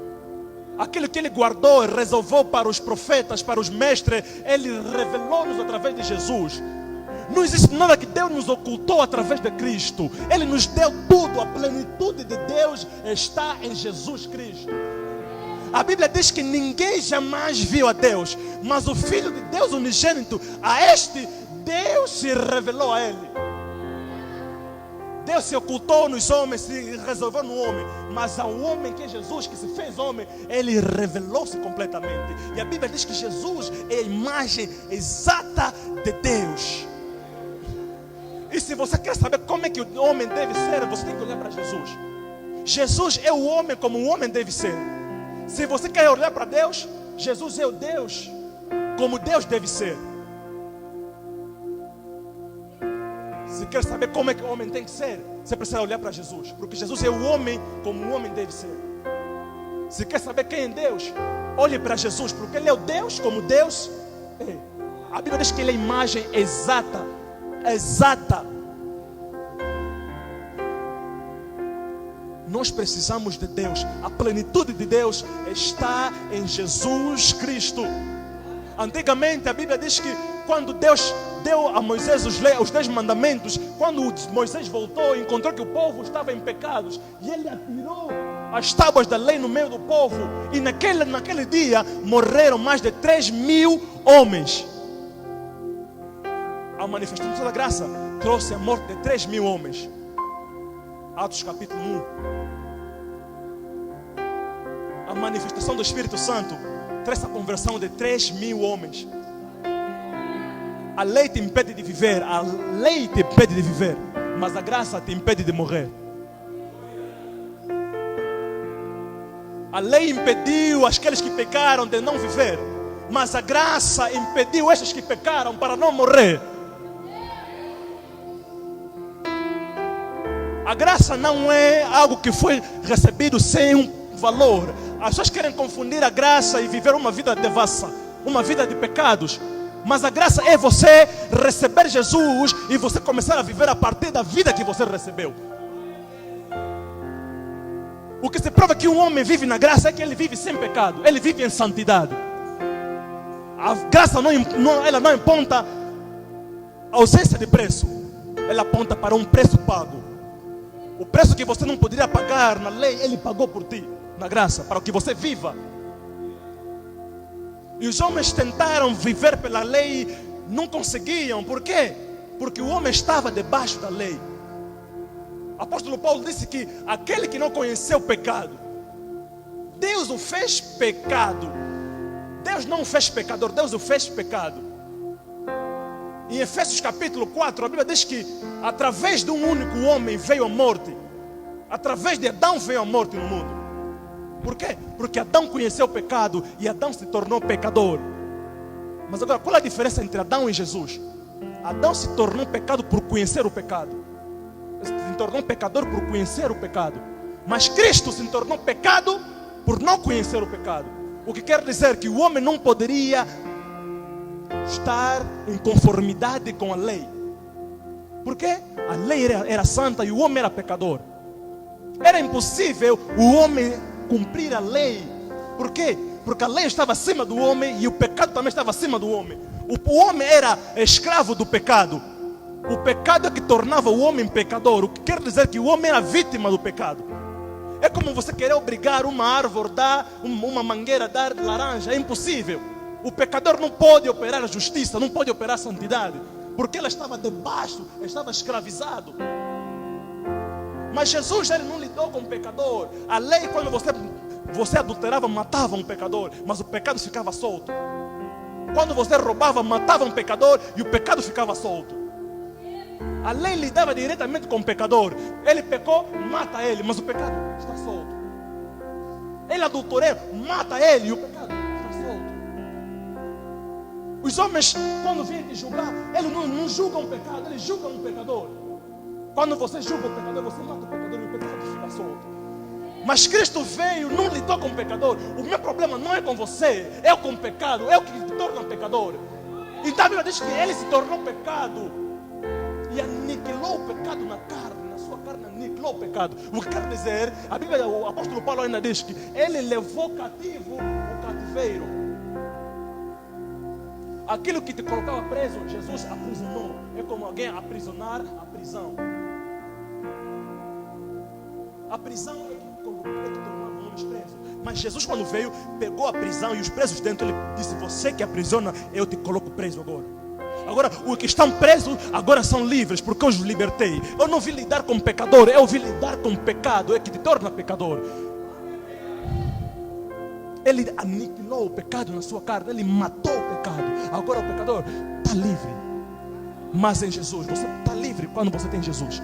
Aquilo que ele guardou e reservou para os profetas, para os mestres, ele revelou-nos através de Jesus. Não existe nada que Deus nos ocultou através de Cristo. Ele nos deu tudo, a plenitude de Deus está em Jesus Cristo. A Bíblia diz que ninguém jamais viu a Deus, mas o Filho de Deus unigênito, a este Deus se revelou a ele. Deus se ocultou nos homens, se resolveu no homem, mas ao homem que é Jesus, que se fez homem, ele revelou-se completamente. E a Bíblia diz que Jesus é a imagem exata de Deus. E se você quer saber como é que o homem deve ser, você tem que olhar para Jesus. Jesus é o homem como o homem deve ser. Se você quer olhar para Deus, Jesus é o Deus como Deus deve ser. Se quer saber como é que o homem tem que ser, você precisa olhar para Jesus, porque Jesus é o homem como o homem deve ser. Se quer saber quem é Deus, olhe para Jesus, porque Ele é o Deus como Deus é. A Bíblia diz que Ele é a imagem exata. Nós precisamos de Deus. A plenitude de Deus está em Jesus Cristo. Antigamente a Bíblia diz que quando Deus deu a Moisés os 10 mandamentos, quando Moisés voltou, encontrou que o povo estava em pecados, e ele atirou as tábuas da lei no meio do povo, e naquele dia morreram mais de 3.000 homens. A manifestação da graça trouxe a morte de 3.000 homens. Atos capítulo 1. A manifestação do Espírito Santo trouxe a conversão de 3.000 homens. A lei te impede de viver, a lei te impede de viver, mas a graça te impede de morrer. A lei impediu aqueles que pecaram de não viver, mas a graça impediu esses que pecaram para não morrer. A graça não é algo que foi recebido sem um valor. As pessoas querem confundir a graça e viver uma vida devassa, uma vida de pecados. Mas a graça é você receber Jesus e você começar a viver a partir da vida que você recebeu. O que se prova que um homem vive na graça é que ele vive sem pecado, ele vive em santidade. A graça ela não aponta a ausência de preço, ela aponta para um preço pago. O preço que você não poderia pagar na lei, Ele pagou por ti, na graça, para que você viva. E os homens tentaram viver pela lei, não conseguiam. Por quê? Porque o homem estava debaixo da lei. O apóstolo Paulo disse que aquele que não conheceu o pecado, Deus o fez pecado. Deus não o fez pecador, Deus o fez pecado. Em Efésios capítulo 4, a Bíblia diz que através de um único homem veio a morte. Através de Adão veio a morte no mundo. Por quê? Porque Adão conheceu o pecado e Adão se tornou pecador. Mas agora, qual é a diferença entre Adão e Jesus? Adão se tornou pecado por conhecer o pecado. Se tornou pecador por conhecer o pecado. Mas Cristo se tornou pecado por não conhecer o pecado. O que quer dizer que o homem não poderia estar em conformidade com a lei. Por quê? A lei era santa e o homem era pecador. Era impossível o homem cumprir a lei. Por quê? Porque a lei estava acima do homem e o pecado também estava acima do homem. O homem era escravo do pecado. O pecado é que tornava o homem pecador. O que quer dizer que o homem era vítima do pecado. É como você querer obrigar uma árvore a dar, uma mangueira a dar laranja. É impossível. O pecador não pode operar a justiça, não pode operar a santidade, porque ela estava debaixo, estava escravizado. Mas Jesus, ele não lidou com o pecador. A lei, quando você adulterava, matava um pecador, mas o pecado ficava solto. Quando você roubava, matava um pecador e o pecado ficava solto. A lei lidava diretamente com o pecador. Ele pecou, mata ele, mas o pecado está solto. Ele adulterou, mata ele e o pecado está solto. Os homens, quando vêm te julgar, eles não julgam o pecado, eles julgam o pecador. Quando você julga o pecador, você mata o pecador e o pecado fica solto. Mas Cristo veio, não lidou com o pecador. O meu problema não é com você, é com o pecado, é o que te torna pecador. Então a Bíblia diz que ele se tornou pecado e aniquilou o pecado na carne, na sua carne aniquilou o pecado. O que quer dizer, a Bíblia, o apóstolo Paulo ainda diz que ele levou cativo o cativeiro. Aquilo que te colocava preso, Jesus aprisionou. É como alguém aprisionar a prisão. A prisão é que tornava homens presos. Mas Jesus, quando veio, pegou a prisão e os presos dentro. Ele disse: você que aprisiona, eu te coloco preso agora. Agora, os que estão presos, agora são livres, porque eu os libertei. Eu não vim lidar com o pecador, eu vim lidar com o pecado, é que te torna pecador. Ele aniquilou o pecado na sua carne, ele matou o pecado. Agora o pecador está livre. Mas em Jesus, você está livre quando você tem Jesus.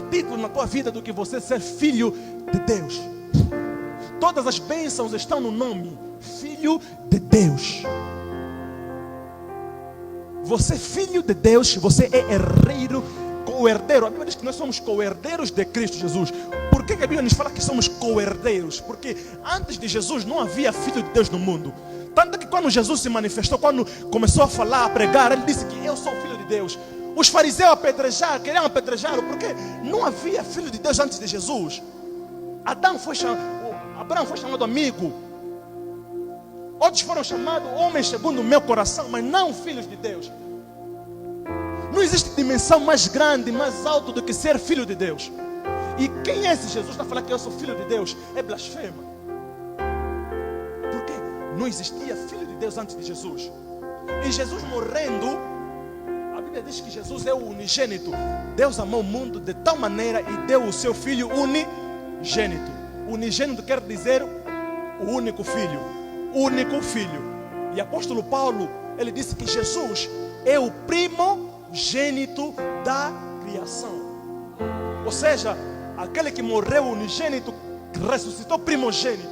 título na tua vida do que você ser filho de Deus. Todas as bênçãos estão no nome, Filho de Deus. Você é filho de Deus, você é herdeiro, co-herdeiro. A Bíblia diz que nós somos co-herdeiros de Cristo Jesus. Por que a Bíblia nos fala que somos co-herdeiros? Porque antes de Jesus não havia filho de Deus no mundo. Tanto que quando Jesus se manifestou, quando começou a falar, a pregar, ele disse que eu sou filho de Deus. Os fariseus queriam apedrejar, porque não havia filho de Deus antes de Jesus. Abraão foi chamado amigo. Outros foram chamados homens segundo o meu coração, mas não filhos de Deus. Não existe dimensão mais grande, mais alta do que ser filho de Deus. E quem é esse Jesus para falar que eu sou filho de Deus? É blasfema. Porque não existia filho de Deus antes de Jesus. E Jesus morrendo, a Bíblia diz que Jesus é o unigênito. Deus amou o mundo de tal maneira e deu o seu filho unigênito. Unigênito quer dizer o único filho. Único filho. E apóstolo Paulo, ele disse que Jesus é o primogênito da criação. Ou seja, aquele que morreu unigênito ressuscitou primogênito.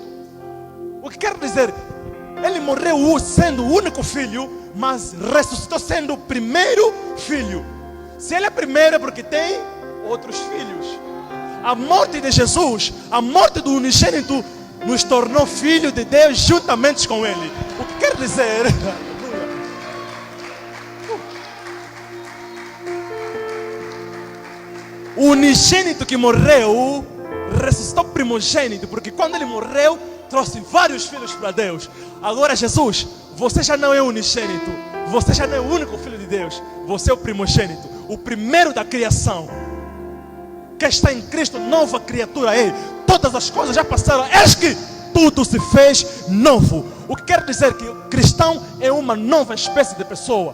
O que quer dizer? Ele morreu sendo o único filho, mas ressuscitou sendo o primeiro filho. Se ele é primeiro é porque tem outros filhos. A morte de Jesus, a morte do unigênito, nos tornou filho de Deus juntamente com ele. O que quer dizer? O unigênito que morreu ressuscitou primogênito, porque quando ele morreu trouxe vários filhos para Deus. Agora Jesus, você já não é unigênito, você já não é o único filho de Deus, você é o primogênito, o primeiro da criação. Que está em Cristo, nova criatura é. Todas as coisas já passaram, eis que tudo se fez novo. O que quer dizer que o cristão é uma nova espécie de pessoa.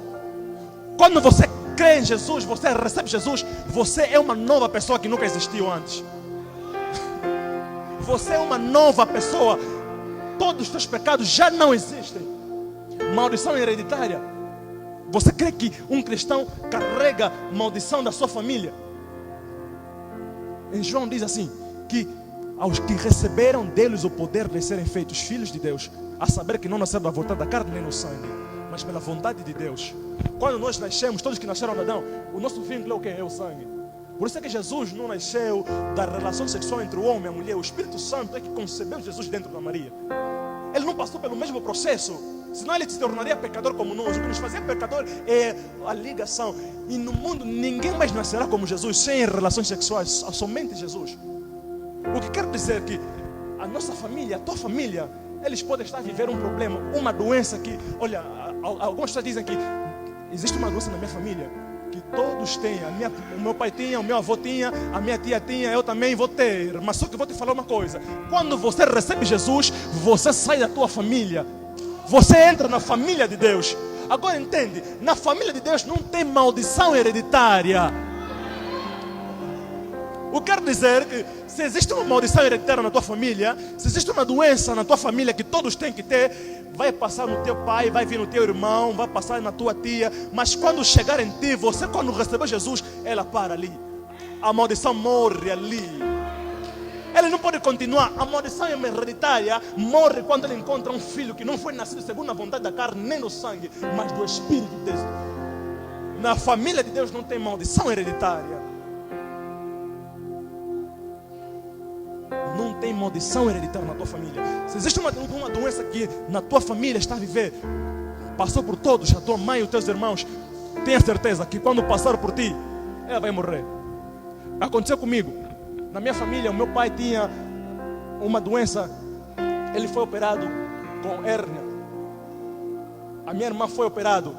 Quando você crê em Jesus, você recebe Jesus, você é uma nova pessoa que nunca existiu antes. Você é uma nova pessoa. Todos os teus pecados já não existem. Maldição hereditária. Você crê que um cristão carrega maldição da sua família? Em João diz assim, que aos que receberam deles o poder de serem feitos filhos de Deus, a saber que não nasceram da vontade da carne nem do sangue, mas pela vontade de Deus. Quando nós nascemos, todos que nasceram de Adão, o nosso vínculo é o que? É o sangue. Por isso é que Jesus não nasceu da relação sexual entre o homem e a mulher. O Espírito Santo é que concebeu Jesus dentro da Maria. Ele não passou pelo mesmo processo, senão ele se tornaria pecador como nós. O que nos fazia pecador é a ligação. E no mundo ninguém mais nascerá como Jesus, sem relações sexuais, somente Jesus. O que quer dizer que a nossa família, a tua família, eles podem estar a viver um problema, uma doença que, olha, algumas pessoas dizem que existe uma doença na minha família, que todos têm. O meu pai tinha, o meu avô tinha, a minha tia tinha, eu também vou ter. Mas só que eu vou te falar uma coisa: quando você recebe Jesus, você sai da tua família, você entra na família de Deus. Agora entende, na família de Deus não tem maldição hereditária. O que quer dizer que se existe uma maldição hereditária na tua família, se existe uma doença na tua família que todos têm que ter, vai passar no teu pai, vai vir no teu irmão, vai passar na tua tia. Mas quando chegar em ti, você quando receber Jesus, ela para ali. A maldição morre ali. Ele não pode continuar. A maldição hereditária morre quando ele encontra um filho que não foi nascido segundo a vontade da carne nem do sangue, mas do Espírito de Deus. Na família de Deus não tem maldição hereditária. Não tem maldição hereditária na tua família. Se existe uma doença que na tua família está a viver, passou por todos, a tua mãe e os teus irmãos, tenha certeza que quando passar por ti, ela vai morrer. Aconteceu comigo. Na minha família, o meu pai tinha uma doença, ele foi operado com hérnia. A minha irmã foi operada.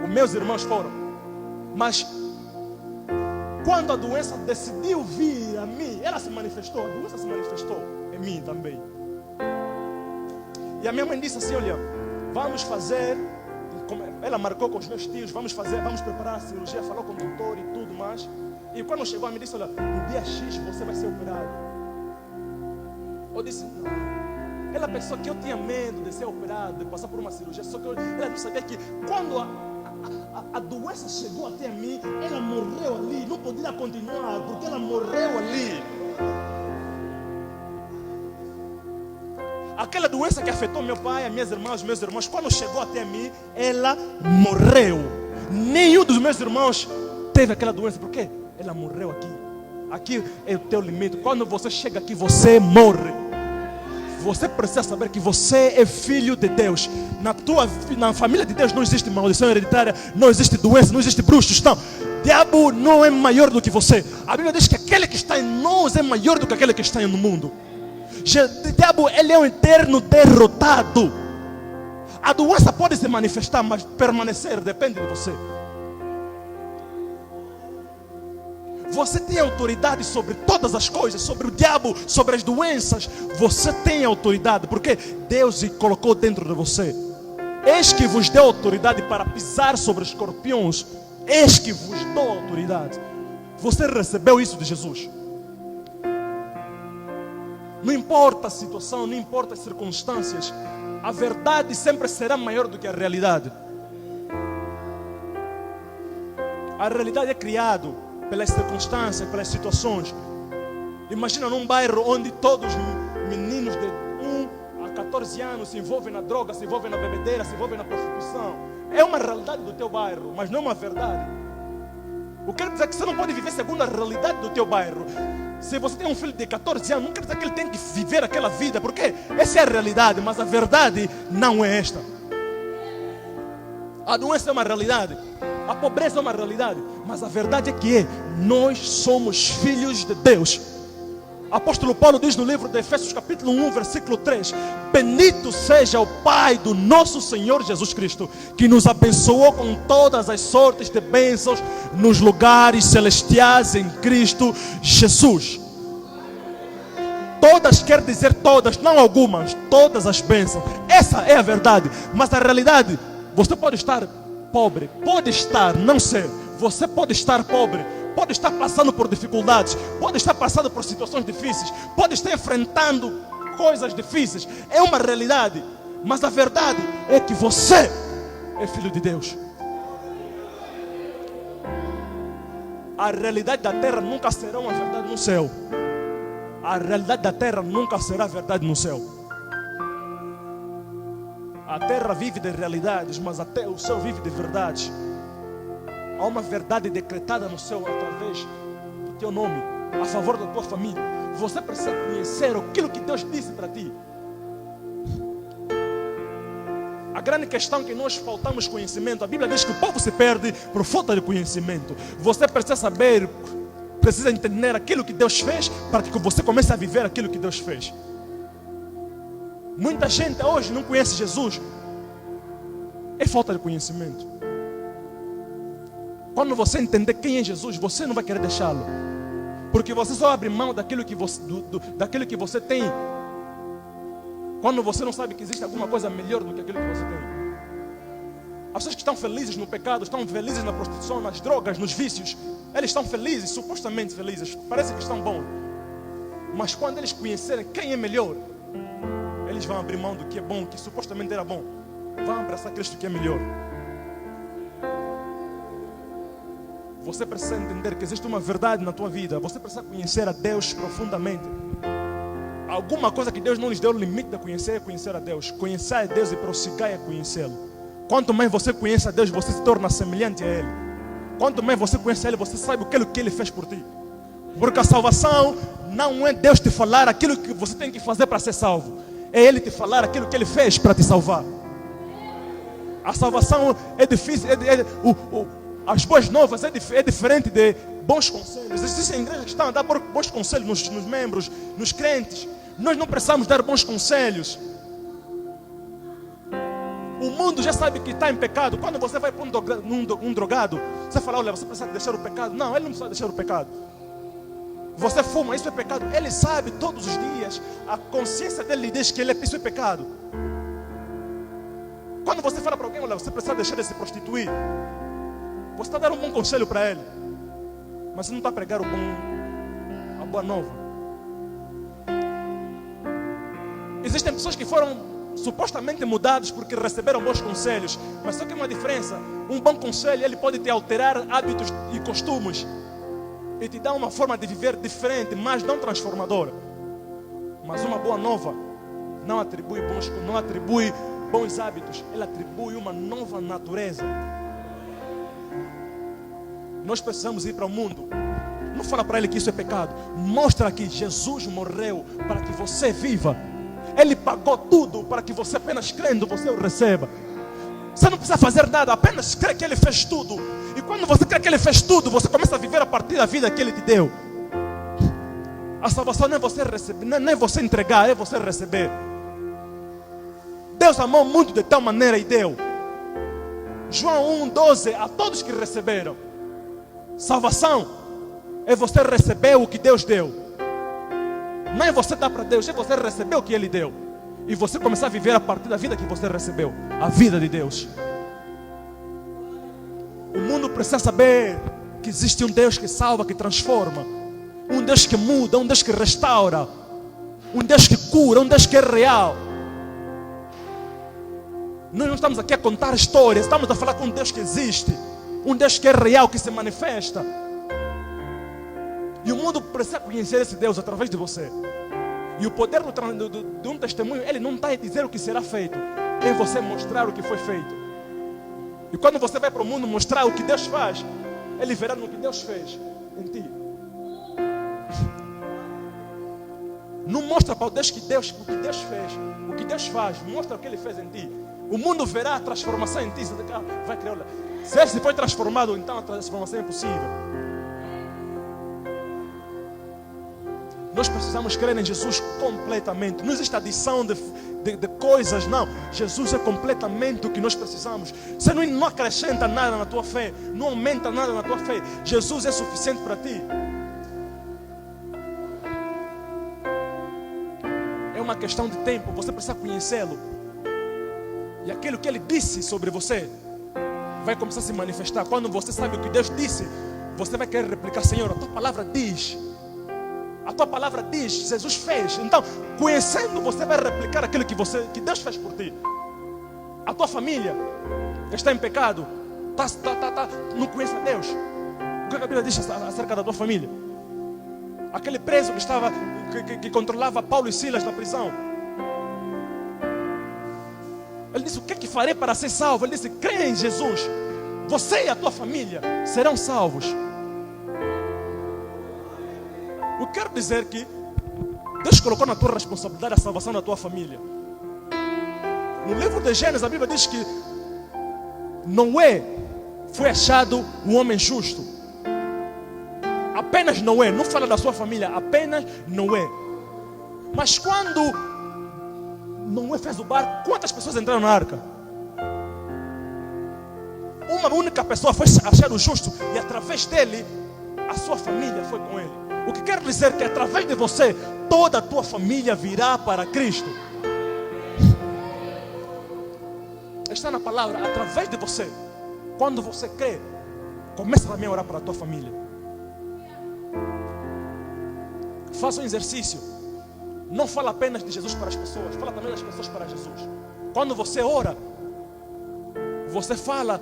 Os meus irmãos foram. Mas quando a doença decidiu vir a mim, ela se manifestou, a doença se manifestou em mim também. E a minha mãe disse assim: olha, vamos fazer, ela marcou com os meus tios, vamos preparar a cirurgia, falou com o doutor e tudo mais. E quando chegou, ela me disse: olha, no dia X você vai ser operado. Eu disse: não. Ela pensou que eu tinha medo de ser operado, de passar por uma cirurgia. Só que ela não sabia que quando a doença chegou até mim, ela morreu ali, não podia continuar, porque ela morreu ali. Aquela doença que afetou meu pai, as minhas irmãs, os meus irmãos, quando chegou até mim, ela morreu. Nenhum dos meus irmãos teve aquela doença, por quê? Ela morreu aqui. Aqui é o teu limite. Quando você chega aqui, você morre. Você precisa saber que você é filho de Deus. Na família de Deus não existe maldição hereditária, não existe doença, não existe bruxos. Não. O diabo não é maior do que você. A Bíblia diz que aquele que está em nós é maior do que aquele que está no mundo. O diabo, ele é um eterno derrotado. A doença pode se manifestar, mas permanecer depende de você. Você tem autoridade sobre todas as coisas, sobre o diabo, sobre as doenças. Você tem autoridade, porque Deus o colocou dentro de você. Eis que vos deu autoridade para pisar sobre escorpiões. Eis que vos dou autoridade. Você recebeu isso de Jesus. Não importa a situação, não importa as circunstâncias, a verdade sempre será maior do que a realidade. A realidade é criada pelas circunstâncias, pelas situações. Imagina num bairro onde todos os meninos de 1 a 14 anos se envolvem na droga, se envolvem na bebedeira, se envolvem na prostituição. É uma realidade do teu bairro, mas não é uma verdade. Eu quero dizer que você não pode viver segundo a realidade do teu bairro. Se você tem um filho de 14 anos, não quer dizer que ele tem que viver aquela vida, porque essa é a realidade, mas a verdade não é esta. A doença é uma realidade, a pobreza é uma realidade, mas a verdade é que nós somos filhos de Deus. Apóstolo Paulo diz no livro de Efésios capítulo 1, versículo 3: bendito seja o Pai do nosso Senhor Jesus Cristo, que nos abençoou com todas as sortes de bênçãos nos lugares celestiais em Cristo Jesus. Todas quer dizer todas, não algumas, todas as bênçãos. Essa é a verdade, mas a realidade, você pode estar pobre, pode estar, não ser, você pode estar pobre, pode estar passando por dificuldades, pode estar passando por situações difíceis, pode estar enfrentando coisas difíceis. É uma realidade, mas a verdade é que você é filho de Deus. A realidade da terra nunca será uma verdade no céu. A realidade da terra nunca será verdade no céu. A terra vive de realidades, mas até o céu vive de verdades. Há uma verdade decretada no céu através do teu nome, a favor da tua família. Você precisa conhecer aquilo que Deus disse para ti. A grande questão é que nós faltamos conhecimento. A Bíblia diz que o povo se perde por falta de conhecimento. Você precisa saber, precisa entender aquilo que Deus fez, para que você comece a viver aquilo que Deus fez. Muita gente hoje não conhece Jesus. É falta de conhecimento. Quando você entender quem é Jesus, você não vai querer deixá-lo, porque você só abre mão daquilo que daquilo que você tem, quando você não sabe que existe alguma coisa melhor do que aquilo que você tem. As pessoas que estão felizes no pecado, estão felizes na prostituição, nas drogas, nos vícios, eles estão felizes, supostamente felizes, parece que estão bons, mas quando eles conhecerem quem é melhor, eles vão abrir mão do que é bom, que supostamente era bom, vão abraçar Cristo que é melhor. Você precisa entender que existe uma verdade na tua vida. Você precisa conhecer a Deus profundamente. Alguma coisa que Deus não lhes deu o limite de conhecer é conhecer a Deus. Conhecer a Deus e prossigar é conhecê-lo. Quanto mais você conhece a Deus, você se torna semelhante a Ele. Quanto mais você conhece Ele, você sabe aquilo que Ele fez por ti. Porque a salvação não é Deus te falar aquilo que você tem que fazer para ser salvo. É Ele te falar aquilo que Ele fez para te salvar. A salvação é difícil, as boas novas é diferente de bons conselhos. Existem igrejas que estão a dar bons conselhos nos membros, nos crentes. Nós não precisamos dar bons conselhos. O mundo já sabe que está em pecado. Quando você vai para um drogado, você fala, olha, você precisa deixar o pecado. Não, ele não precisa deixar o pecado. Você fuma, isso é pecado. Ele sabe todos os dias. A consciência dele diz que isso é pecado. Quando você fala para alguém, olha, você precisa deixar de se prostituir, você está dando um bom conselho para ele, mas você não está a pregar a boa nova. Existem pessoas que foram supostamente mudados porque receberam bons conselhos. Mas só que uma diferença. Um bom conselho, ele pode te alterar hábitos e costumes e te dar uma forma de viver diferente, mas não transformadora. Mas uma boa nova não atribui bons hábitos, ela atribui uma nova natureza. Nós precisamos ir para o mundo. Não fala para ele que isso é pecado. Mostra que Jesus morreu para que você viva. Ele pagou tudo para que você, apenas crendo, você o receba. Você não precisa fazer nada, apenas crê que Ele fez tudo. E quando você crê que Ele fez tudo, você começa a viver a partir da vida que Ele te deu. A salvação não é você receber, não é você entregar, é você receber. Deus amou o mundo de tal maneira e deu. João 1,12, a todos que receberam. Salvação é você receber o que Deus deu. Não é você dar para Deus, é você receber o que Ele deu. E você começar a viver a partir da vida que você recebeu. A vida de Deus. O mundo precisa saber que existe um Deus que salva, que transforma. Um Deus que muda, um Deus que restaura. Um Deus que cura, um Deus que é real. Nós não estamos aqui a contar histórias, estamos a falar com um Deus que existe. Um Deus que é real, que se manifesta. E o mundo precisa conhecer esse Deus através de você. E o poder de um testemunho, ele não está a dizer o que será feito, é você mostrar o que foi feito. E quando você vai para o mundo mostrar o que Deus faz, ele verá no que Deus fez em ti. Não mostra para o Deus o que Deus fez, o que Deus faz, mostra o que Ele fez em ti. O mundo verá a transformação em ti. Vai criar, olha, se ele foi transformado, então a transformação é possível. Nós precisamos crer em Jesus completamente. Não existe adição de coisas, não. Jesus é completamente o que nós precisamos. Você não acrescenta nada na tua fé, não aumenta nada na tua fé. Jesus é suficiente para ti. É uma questão de tempo. Você precisa conhecê-lo. E aquilo que Ele disse sobre você vai começar a se manifestar. Quando você sabe o que Deus disse, você vai querer replicar. Senhor, a tua palavra diz. A tua palavra diz, Jesus fez. Então, conhecendo, você vai replicar aquilo que Deus fez por ti. A tua família que está em pecado, não conhece a Deus. O que a Bíblia diz acerca da tua família? Aquele preso que controlava Paulo e Silas na prisão. Ele disse: o que é que farei para ser salvo? Ele disse: crê em Jesus. Você e a tua família serão salvos. Eu quero dizer que Deus colocou na tua responsabilidade a salvação da tua família. No livro de Gênesis, a Bíblia diz que Noé foi achado um homem justo. Apenas Noé, não fala da sua família, apenas Noé. Mas quando Noé fez o barco, quantas pessoas entraram na arca? Uma única pessoa foi achado justo, e através dele, a sua família foi com ele. O que quero dizer é que através de você, toda a tua família virá para Cristo. Está na palavra, através de você. Quando você crê, começa também a orar para a tua família. Faça um exercício. Não fala apenas de Jesus para as pessoas, fala também das pessoas para Jesus. Quando você ora, você fala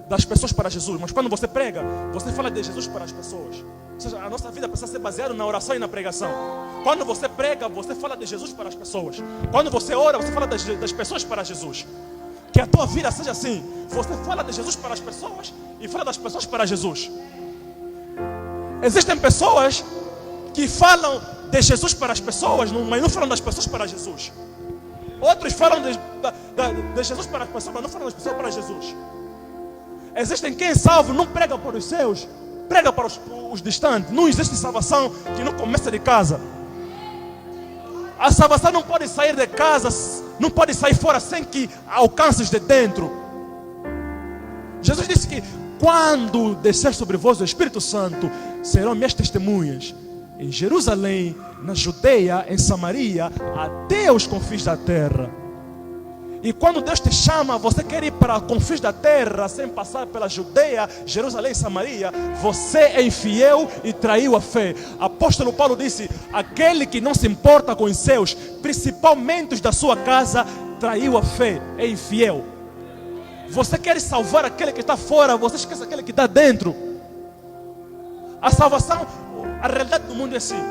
das pessoas para Jesus. Mas quando você prega, você fala de Jesus para as pessoas. Ou seja, a nossa vida precisa ser baseada na oração e na pregação. Quando você prega, você fala de Jesus para as pessoas. Quando você ora, você fala das pessoas para Jesus. Que a tua vida seja assim. Você fala de Jesus para as pessoas e fala das pessoas para Jesus. Existem pessoas que falam de Jesus para as pessoas, mas não falam das pessoas para Jesus. Outros falam de Jesus para as pessoas, mas não falam das pessoas para Jesus. Existem quem é salvo, não prega para os seus, prega para os distantes. Não existe salvação que não começa de casa. A salvação não pode sair de casa, não pode sair fora sem que alcances de dentro. Jesus disse que quando descer sobre vós o Espírito Santo, serão minhas testemunhas em Jerusalém, na Judeia, em Samaria, até os confins da terra. E quando Deus te chama, você quer ir para confins da terra, sem passar pela Judeia, Jerusalém e Samaria, você é infiel e traiu a fé. Apóstolo Paulo disse: aquele que não se importa com os seus, principalmente os da sua casa, traiu a fé, é infiel. Você quer salvar aquele que está fora, você esquece aquele que está dentro. A salvação, a realidade do mundo é assim: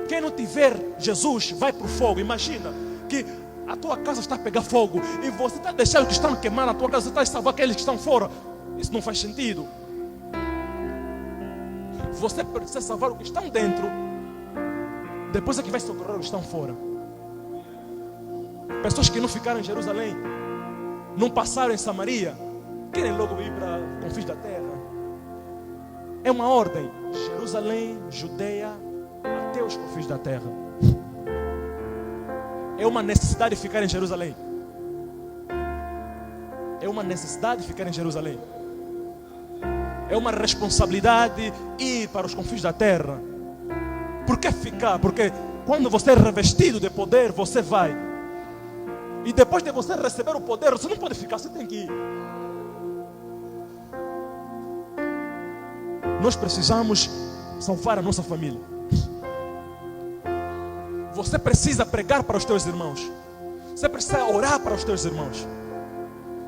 quem não tiver Jesus vai para o fogo. Imagina que a tua casa está a pegar fogo e você está a deixar os que estão queimando a tua casa, você está a salvar aqueles que estão fora. Isso não faz sentido. Você precisa salvar os que estão dentro, depois é que vai socorrer os que estão fora. Pessoas que não ficaram em Jerusalém, não passaram em Samaria, querem logo ir para confins da terra. É uma ordem: Jerusalém, Judeia, até os confins da terra. É uma necessidade ficar em Jerusalém. É uma necessidade ficar em Jerusalém. É uma responsabilidade ir para os confins da terra. Por que ficar? Porque quando você é revestido de poder, você vai. E depois de você receber o poder, você não pode ficar, você tem que ir. Nós precisamos salvar a nossa família. Você precisa pregar para os teus irmãos. Você precisa orar para os teus irmãos.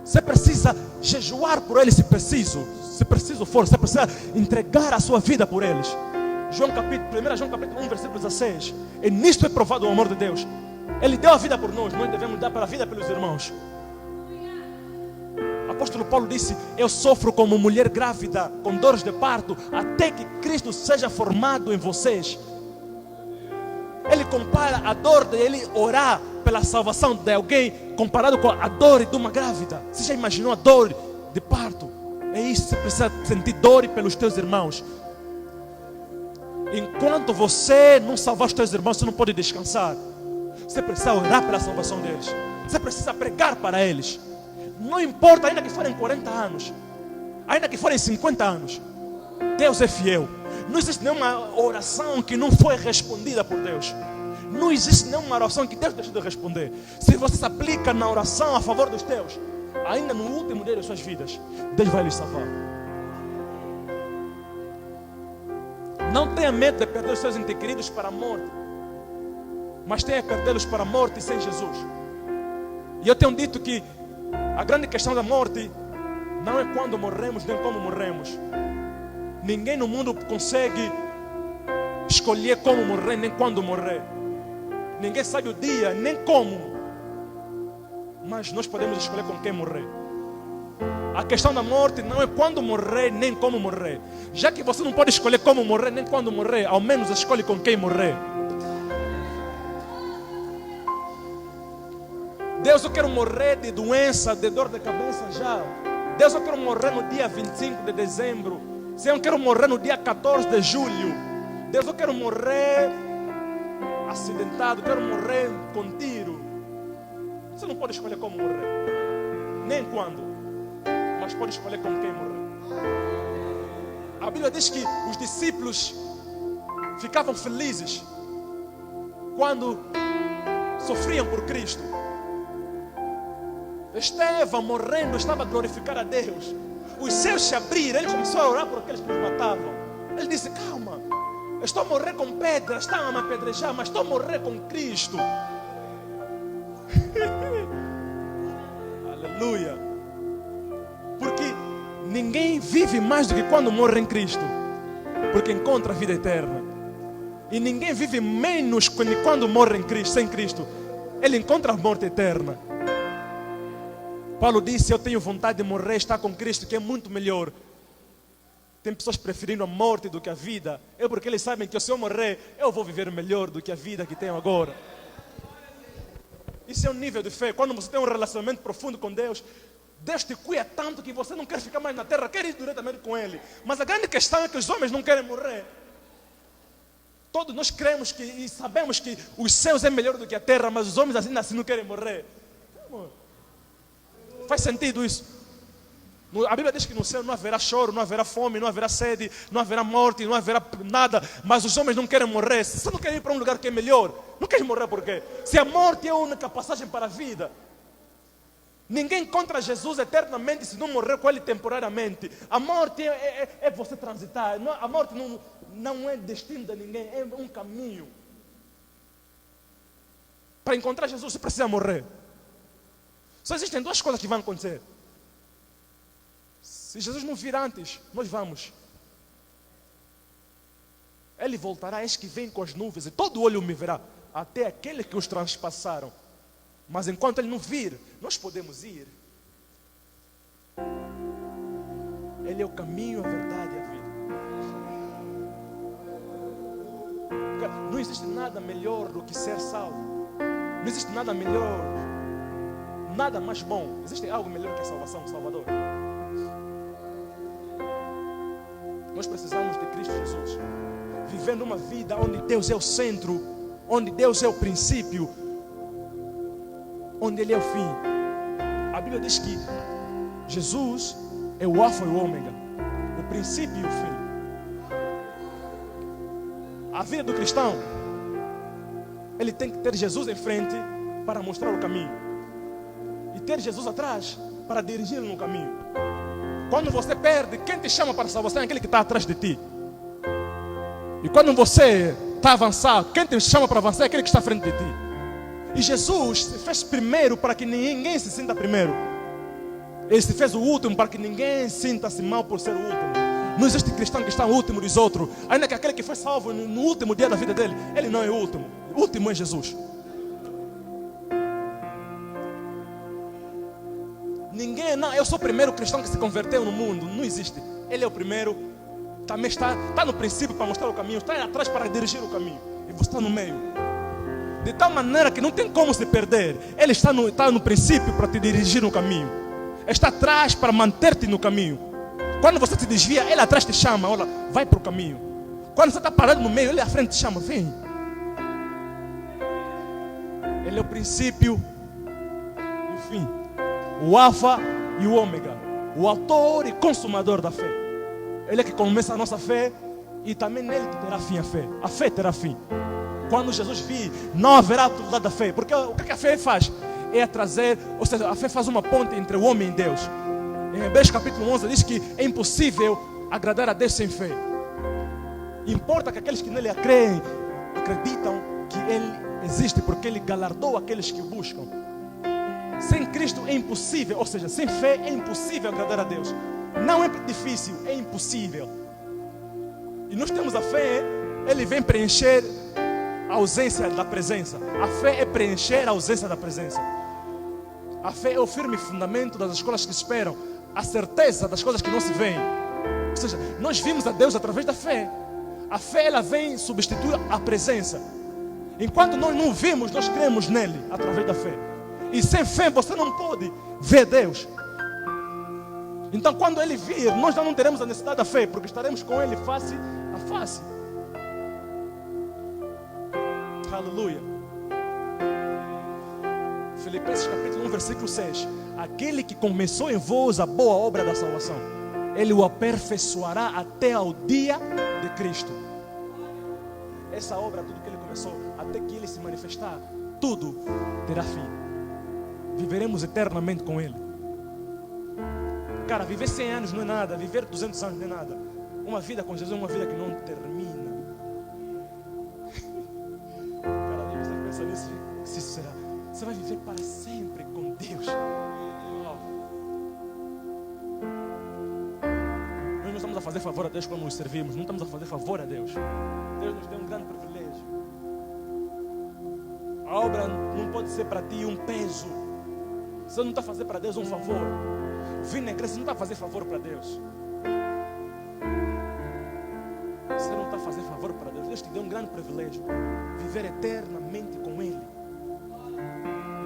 Você precisa jejuar por eles se preciso. Se preciso for, você precisa entregar a sua vida por eles. 1 João capítulo 1, versículo 16. E nisto é provado o amor de Deus. Ele deu a vida por nós, nós devemos dar para a vida pelos irmãos. O apóstolo Paulo disse: eu sofro como mulher grávida, com dores de parto, até que Cristo seja formado em vocês. Ele compara a dor de ele orar pela salvação de alguém comparado com a dor de uma grávida. Você já imaginou a dor de parto? É isso, você precisa sentir dor pelos teus irmãos. Enquanto você não salvar os teus irmãos, você não pode descansar. Você precisa orar pela salvação deles. Você precisa pregar para eles. Não importa, ainda que forem 40 anos, ainda que forem 50 anos, Deus é fiel. Não existe nenhuma oração que não foi respondida por Deus. Não existe nenhuma oração que Deus deixou de responder. Se você se aplica na oração a favor dos teus, ainda no último dia das suas vidas, Deus vai lhes salvar. Não tenha medo de perder os seus entes queridos para a morte, mas tenha perdê-los para a morte sem Jesus. E eu tenho dito que a grande questão da morte não é quando morremos, nem como morremos. Ninguém no mundo consegue escolher como morrer, nem quando morrer. Ninguém sabe o dia, nem como. Mas nós podemos escolher com quem morrer. A questão da morte não é quando morrer, nem como morrer. Já que você não pode escolher como morrer, nem quando morrer, ao menos escolhe com quem morrer. Deus, eu quero morrer de doença, de dor de cabeça já. Deus, eu quero morrer no dia 25 de dezembro. Senhor, eu quero morrer no dia 14 de julho. Deus, eu quero morrer acidentado, quero morrer com tiro. Você não pode escolher como morrer, nem quando, mas pode escolher com quem morrer. A Bíblia diz que os discípulos ficavam felizes quando sofriam por Cristo. Estevão, morrendo, estava a glorificar a Deus. Os céus se abriram, ele começou a orar por aqueles que nos matavam. Ele disse: calma, eu estou a morrer com pedras, estão a me apedrejar, mas estou a morrer com Cristo. Aleluia. Porque ninguém vive mais do que quando morre em Cristo, porque encontra a vida eterna. E ninguém vive menos quando morre em Cristo, sem Cristo. Ele encontra a morte eterna. Paulo disse: eu tenho vontade de morrer, estar com Cristo, que é muito melhor. Tem pessoas preferindo a morte do que a vida. É porque eles sabem que se eu morrer, eu vou viver melhor do que a vida que tenho agora. Isso é um nível de fé. Quando você tem um relacionamento profundo com Deus, Deus te cuida tanto que você não quer ficar mais na terra, quer ir diretamente com Ele. Mas a grande questão é que os homens não querem morrer. Todos nós cremos que, e sabemos que os céus é melhor do que a terra, mas os homens ainda assim não querem morrer. Faz sentido isso? A Bíblia diz que no céu não haverá choro, não haverá fome, não haverá sede, não haverá morte, não haverá nada. Mas os homens não querem morrer. Você não quer ir para um lugar que é melhor? Não quer morrer por quê? Se a morte é a única passagem para a vida, Ninguém encontra Jesus eternamente se não morrer com Ele temporariamente. A morte é você transitar. A morte não é destino de ninguém, é um caminho. Para encontrar Jesus, você precisa morrer. Só existem duas coisas que vão acontecer. Se Jesus não vir antes, nós vamos. Ele voltará, eis que vem com as nuvens, e todo olho me verá, até aqueles que os transpassaram. Mas enquanto Ele não vir, nós podemos ir. Ele é o caminho, a verdade e a vida. Não existe nada melhor do que ser salvo. Não existe nada melhor, nada mais bom. Existe algo melhor que a salvação do Salvador. Nós precisamos de Cristo Jesus. Vivendo uma vida onde Deus é o centro, onde Deus é o princípio, onde Ele é o fim. A Bíblia diz que Jesus é o alfa e o ômega, o princípio e o fim. A vida do cristão, ele tem que ter Jesus em frente para mostrar o caminho, e ter Jesus atrás para dirigir no caminho. Quando você perde, quem te chama para a salvação é aquele que está atrás de ti. E quando você está avançado, quem te chama para avançar é aquele que está à frente de ti. E Jesus se fez primeiro para que ninguém se sinta primeiro. Ele se fez o último para que ninguém sinta-se mal por ser o último. Não existe cristão que está o último dos outros. Ainda que aquele que foi salvo no último dia da vida dele, ele não é o último. O último é Jesus. Ninguém, não, eu sou o primeiro cristão que se converteu no mundo. Não existe. Ele é o primeiro. Também está no princípio para mostrar o caminho. Está atrás para dirigir o caminho. E você está no meio. De tal maneira que não tem como se perder. Ele está no princípio para te dirigir no caminho. Está atrás para manter-te no caminho. Quando você se desvia, Ele atrás te chama. Olha, vai para o caminho. Quando você está parado no meio, Ele à frente te chama. Vem. Ele é o princípio e o fim. O alfa e o ômega. O autor e consumador da fé. Ele é que começa a nossa fé. E também nele que terá fim a fé. A fé terá fim. Quando Jesus vir, não haverá atualidade da fé. Porque o que a fé faz? É trazer, ou seja, a fé faz uma ponte entre o homem e Deus. Em Hebreus capítulo 11 diz que é impossível agradar a Deus sem fé. Importa que aqueles que nele creem, acreditam que Ele existe, porque Ele galardoa aqueles que o buscam. Sem Cristo é impossível, ou seja, sem fé é impossível agradar a Deus. Não é difícil, é impossível. E nós temos a fé, Ele vem preencher a ausência da presença. A fé é preencher a ausência da presença. A fé é o firme fundamento das escolas que esperam, a certeza das coisas que não se veem. Ou seja, nós vimos a Deus através da fé. A fé, ela vem substituir a presença. Enquanto nós não vimos, nós cremos nele através da fé. E sem fé você não pode ver Deus. Então quando Ele vir, nós já não teremos a necessidade da fé, porque estaremos com Ele face a face. Aleluia. Filipenses capítulo 1, versículo 6. Aquele que começou em vós a boa obra da salvação, Ele o aperfeiçoará até ao dia de Cristo. Essa obra, tudo que Ele começou, até que Ele se manifestar, tudo terá fim. Viveremos eternamente com Ele. Cara, viver 100 anos não é nada, viver 200 anos não é nada. Uma vida com Jesus é uma vida que não termina. Cara, você pensa nisso, se isso será. Você vai viver para sempre com Deus. Nós não estamos a fazer favor a Deus quando nos servimos. Não estamos a fazer favor a Deus. Deus nos deu um grande privilégio. A obra não pode ser para ti um peso. Você não está a fazer para Deus um favor. Vir na igreja, você não está a fazer favor para Deus. Você não está a fazer favor para Deus. Deus te deu um grande privilégio. Viver eternamente com Ele.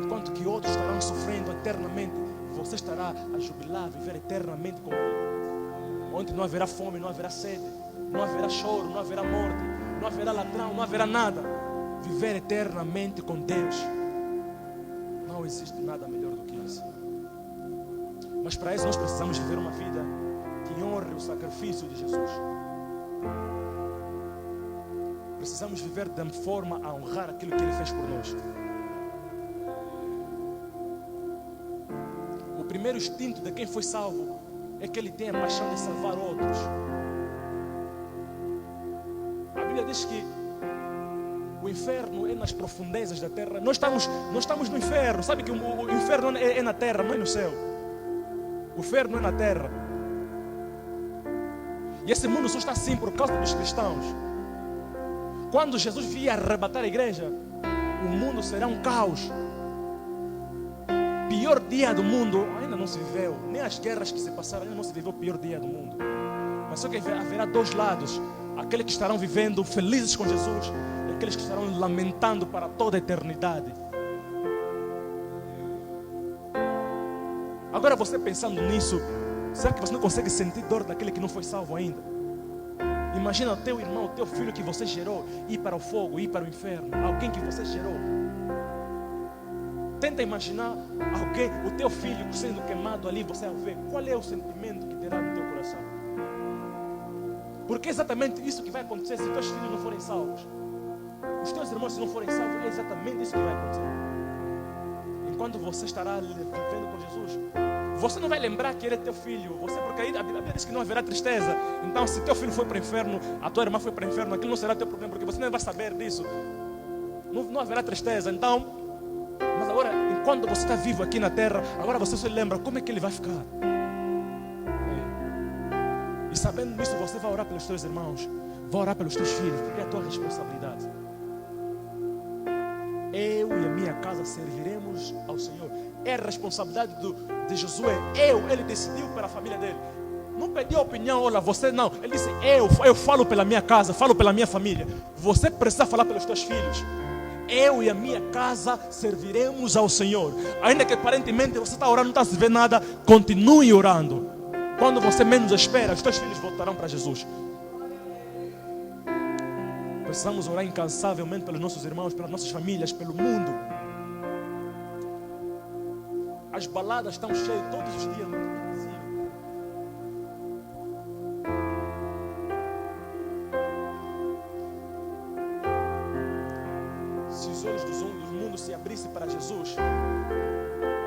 Enquanto que outros estarão sofrendo eternamente, você estará a jubilar, a viver eternamente com Ele. Onde não haverá fome, não haverá sede, não haverá choro, não haverá morte, não haverá ladrão, não haverá nada. Viver eternamente com Deus. Não existe nada melhor do que isso. Mas para isso nós precisamos viver uma vida que honre o sacrifício de Jesus. Precisamos viver de forma a honrar aquilo que Ele fez por nós. primeiro instinto de quem foi salvo é que ele tem a paixão de salvar outros. A Bíblia diz que o inferno é nas profundezas da terra. Nós estamos no inferno. Sabe que o inferno é na terra, não é no céu. O inferno é na terra. E esse mundo só está assim por causa dos cristãos. Quando Jesus vier arrebatar a igreja, o mundo será um caos. Pior dia do mundo ainda não se viveu. Nem as guerras que se passaram ainda não se viveu o pior dia do mundo. Mas só que haverá dois lados: aqueles que estarão vivendo felizes com Jesus e aqueles que estarão lamentando para toda a eternidade. Agora você pensando nisso, será que você não consegue sentir dor daquele que não foi salvo ainda? Imagina o teu irmão, o teu filho que você gerou ir para o fogo, ir para o inferno. Alguém que você gerou. Tenta imaginar alguém, o teu filho sendo queimado ali, você vai ver qual é o sentimento que terá no teu coração. Porque é exatamente isso que vai acontecer se teus filhos não forem salvos. Os teus irmãos, se não forem salvos, é exatamente isso que vai acontecer. Enquanto você estará vivendo com Jesus, você não vai lembrar que ele é teu filho. Porque aí a Bíblia diz que não haverá tristeza. Então, se teu filho foi para o inferno, a tua irmã foi para o inferno, aquilo não será teu problema, porque você não vai saber disso. Não haverá tristeza. Então, mas agora, enquanto você está vivo aqui na terra, agora você só lembra como é que ele vai ficar. E sabendo disso, você vai orar pelos teus irmãos, vai orar pelos teus filhos, porque é a tua responsabilidade. Eu e a minha casa serviremos ao Senhor. É a responsabilidade de Josué. Ele decidiu pela família dele. Não pediu opinião, olha, você não. Ele disse, eu falo pela minha casa, falo pela minha família. Você precisa falar pelos teus filhos. Eu e a minha casa serviremos ao Senhor. Ainda que aparentemente você está orando, não está se vendo nada, continue orando. Quando você menos espera, os teus filhos voltarão para Jesus. Precisamos orar incansavelmente pelos nossos irmãos, pelas nossas famílias, pelo mundo. As baladas estão cheias todos os dias no Brasil. Se os olhos do mundo se abrissem para Jesus,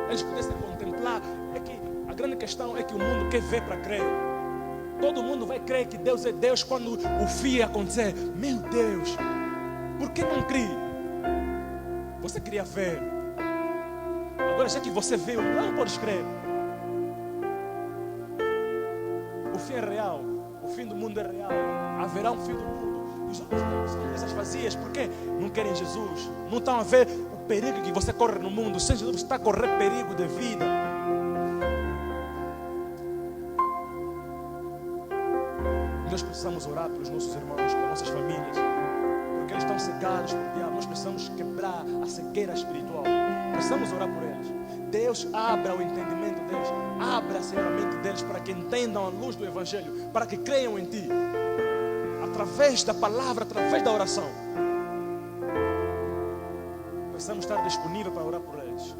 eles pudessem contemplar. É que a grande questão é que o mundo quer ver para crer. Todo mundo vai crer que Deus é Deus quando o fim acontecer. Meu Deus, por que não crê? Você queria ver. Agora já que você viu, não podes crer. O fim é real. O fim do mundo é real. Haverá um fim do mundo. Os homens têm cabeças vazias porque não querem Jesus. Não estão a ver o perigo que você corre no mundo. Sem Jesus você está a correr perigo de vida. Nós precisamos orar pelos nossos irmãos, pelas nossas famílias, porque eles estão cegados por diabo. Nós precisamos quebrar a cegueira espiritual. Precisamos orar por eles. Deus, abra o entendimento deles, abra a mente deles para que entendam a luz do Evangelho, para que creiam em Ti, através da palavra, através da oração. Precisamos estar disponíveis para orar por eles.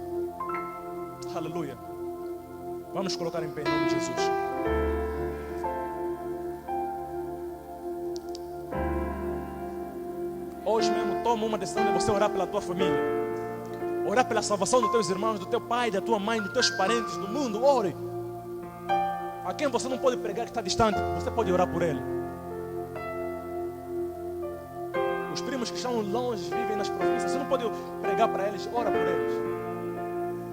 Aleluia. Vamos colocar em pé em nome de Jesus. Hoje mesmo toma uma decisão de você orar pela tua família, orar pela salvação dos teus irmãos, do teu pai, da tua mãe, dos teus parentes, do mundo. Ore. A quem você não pode pregar que está distante, você pode orar por ele. Os primos que estão longe, vivem nas províncias, você não pode pregar para eles, ora por eles.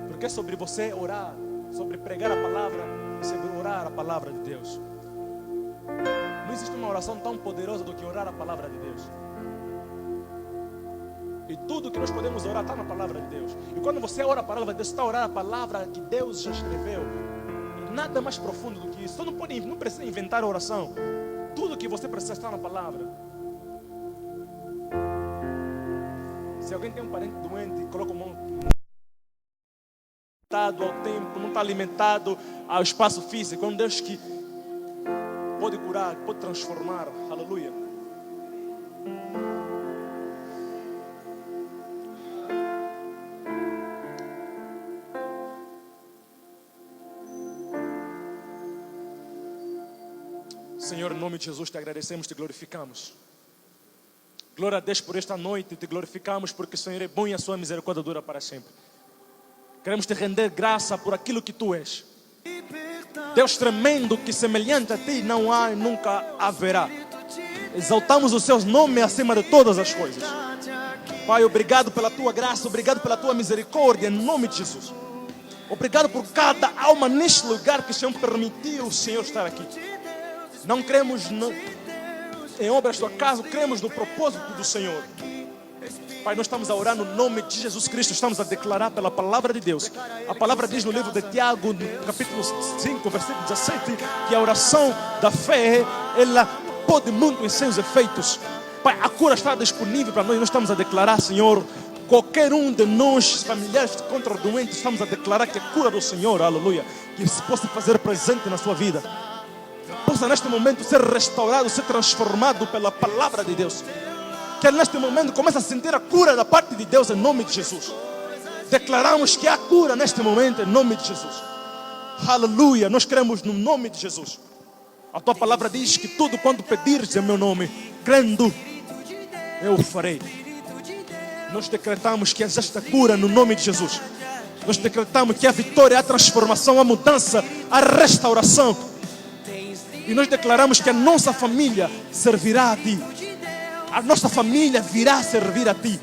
Porque é sobre você orar, sobre pregar a palavra, sobre orar a palavra de Deus. Não existe uma oração tão poderosa do que orar a palavra de Deus. E tudo que nós podemos orar está na palavra de Deus. E quando você ora a palavra de Deus, você está orando a palavra que Deus já escreveu. E nada mais profundo do que isso. Você não precisa inventar a oração. Tudo que você precisa está na palavra. Se alguém tem um parente doente, coloca a mão. Alimentado ao tempo, não está alimentado ao espaço físico. É um Deus que pode curar, pode transformar. Aleluia. Senhor, em nome de Jesus, te agradecemos, te glorificamos. Glória a Deus por esta noite, te glorificamos porque o Senhor é bom e a sua misericórdia dura para sempre. Queremos te render graça por aquilo que tu és. Deus tremendo, que semelhante a ti não há e nunca haverá. Exaltamos o seu nome acima de todas as coisas. Pai, obrigado pela tua graça, obrigado pela tua misericórdia, em nome de Jesus. Obrigado por cada alma neste lugar que o Senhor permitiu o Senhor estar aqui. Não cremos em obras do acaso, cremos no propósito do Senhor. Pai, nós estamos a orar no nome de Jesus Cristo, estamos a declarar pela palavra de Deus. A palavra diz no livro de Tiago, no capítulo 5, versículo 17, que a oração da fé, ela pode muito em seus efeitos. Pai, a cura está disponível para nós, nós estamos a declarar, Senhor, qualquer um de nós, familiares contra doentes, estamos a declarar que a cura do Senhor, aleluia, que se possa fazer presente na sua vida. Possa neste momento ser restaurado, ser transformado pela palavra de Deus. Que neste momento comece a sentir a cura da parte de Deus em nome de Jesus. Declaramos que há cura neste momento em nome de Jesus. Aleluia, nós cremos no nome de Jesus. A tua palavra diz que tudo quanto pedires em meu nome, crendo, eu o farei. Nós decretamos que existe a cura no nome de Jesus. Nós decretamos que a vitória, a transformação, a mudança, a restauração. E nós declaramos que a nossa família servirá a Ti. A nossa família virá servir a Ti.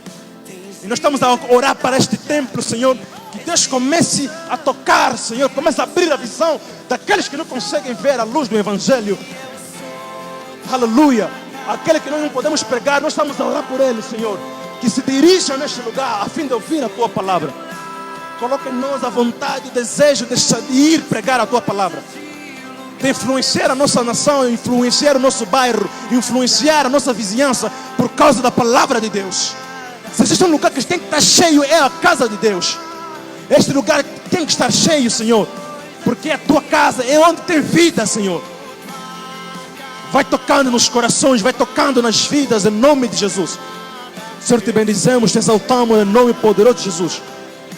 E nós estamos a orar para este templo, Senhor. Que Deus comece a tocar, Senhor. Comece a abrir a visão daqueles que não conseguem ver a luz do Evangelho. Aleluia. Aquele que nós não podemos pregar, nós estamos a orar por eles, Senhor. Que se dirijam neste lugar a fim de ouvir a Tua palavra. Coloque em nós a vontade, o desejo de ir pregar a Tua palavra. De influenciar a nossa nação, influenciar o nosso bairro, influenciar a nossa vizinhança por causa da palavra de Deus. Se existe um lugar que tem que estar cheio, é a casa de Deus. Este lugar tem que estar cheio, Senhor, porque a Tua casa é onde tem vida, Senhor. Vai tocando nos corações, vai tocando nas vidas, em nome de Jesus. Senhor, te bendizemos, te exaltamos em nome poderoso de Jesus.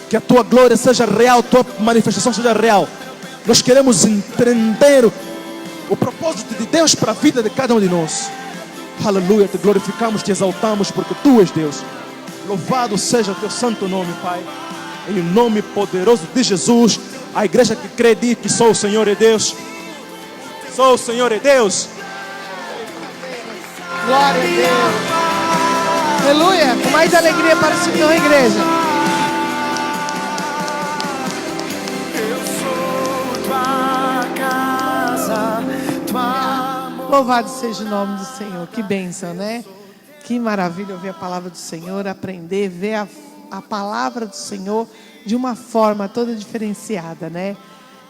Que a Tua glória seja real, a Tua manifestação seja real. Nós queremos entender o propósito de Deus para a vida de cada um de nós. Aleluia, te glorificamos, te exaltamos, porque Tu és Deus. Louvado seja o Teu santo nome, Pai. Em nome poderoso de Jesus, a igreja que crê diz que só o Senhor é Deus. Só o Senhor é Deus. Glória a Deus. Aleluia. Com mais alegria para o Senhor, igreja. Louvado seja o nome do Senhor. Que bênção, né? Que maravilha ouvir a palavra do Senhor, aprender, ver a palavra do Senhor de uma forma toda diferenciada, né?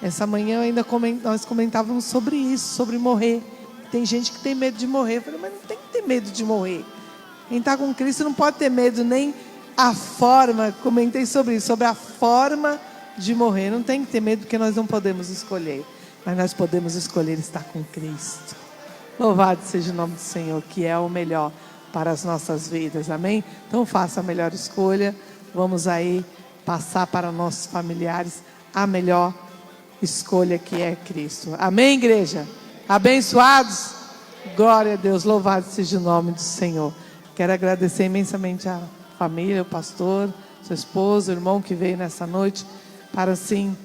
Essa manhã ainda nós comentávamos sobre isso, sobre morrer. Tem gente que tem medo de morrer. Eu falei, mas não tem que ter medo de morrer. Quem está com Cristo não pode ter medo nem a forma, comentei sobre isso, sobre a forma de morrer. Não tem que ter medo porque nós não podemos escolher. Mas nós podemos escolher estar com Cristo. Louvado seja o nome do Senhor, que é o melhor para as nossas vidas, amém? Então faça a melhor escolha, vamos aí passar para nossos familiares a melhor escolha que é Cristo, amém, igreja? Abençoados? Glória a Deus, louvado seja o nome do Senhor. Quero agradecer imensamente a família, o pastor, seu esposo, o irmão que veio nessa noite para assim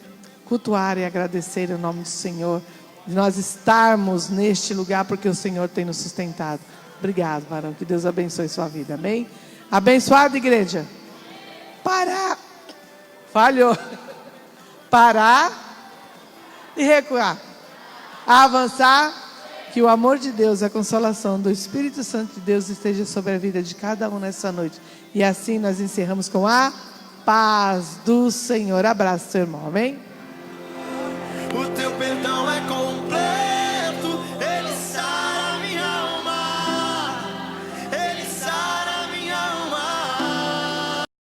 cultuar e agradecer o nome do Senhor, de nós estarmos neste lugar porque o Senhor tem nos sustentado. Obrigado, varão, que Deus abençoe sua vida, amém? Abençoado, igreja. Parar. Falhou. Parar e recuar. Avançar. Que o amor de Deus, a consolação do Espírito Santo de Deus esteja sobre a vida de cada um nessa noite. E assim nós encerramos com a paz do Senhor. Abraço, seu irmão, amém?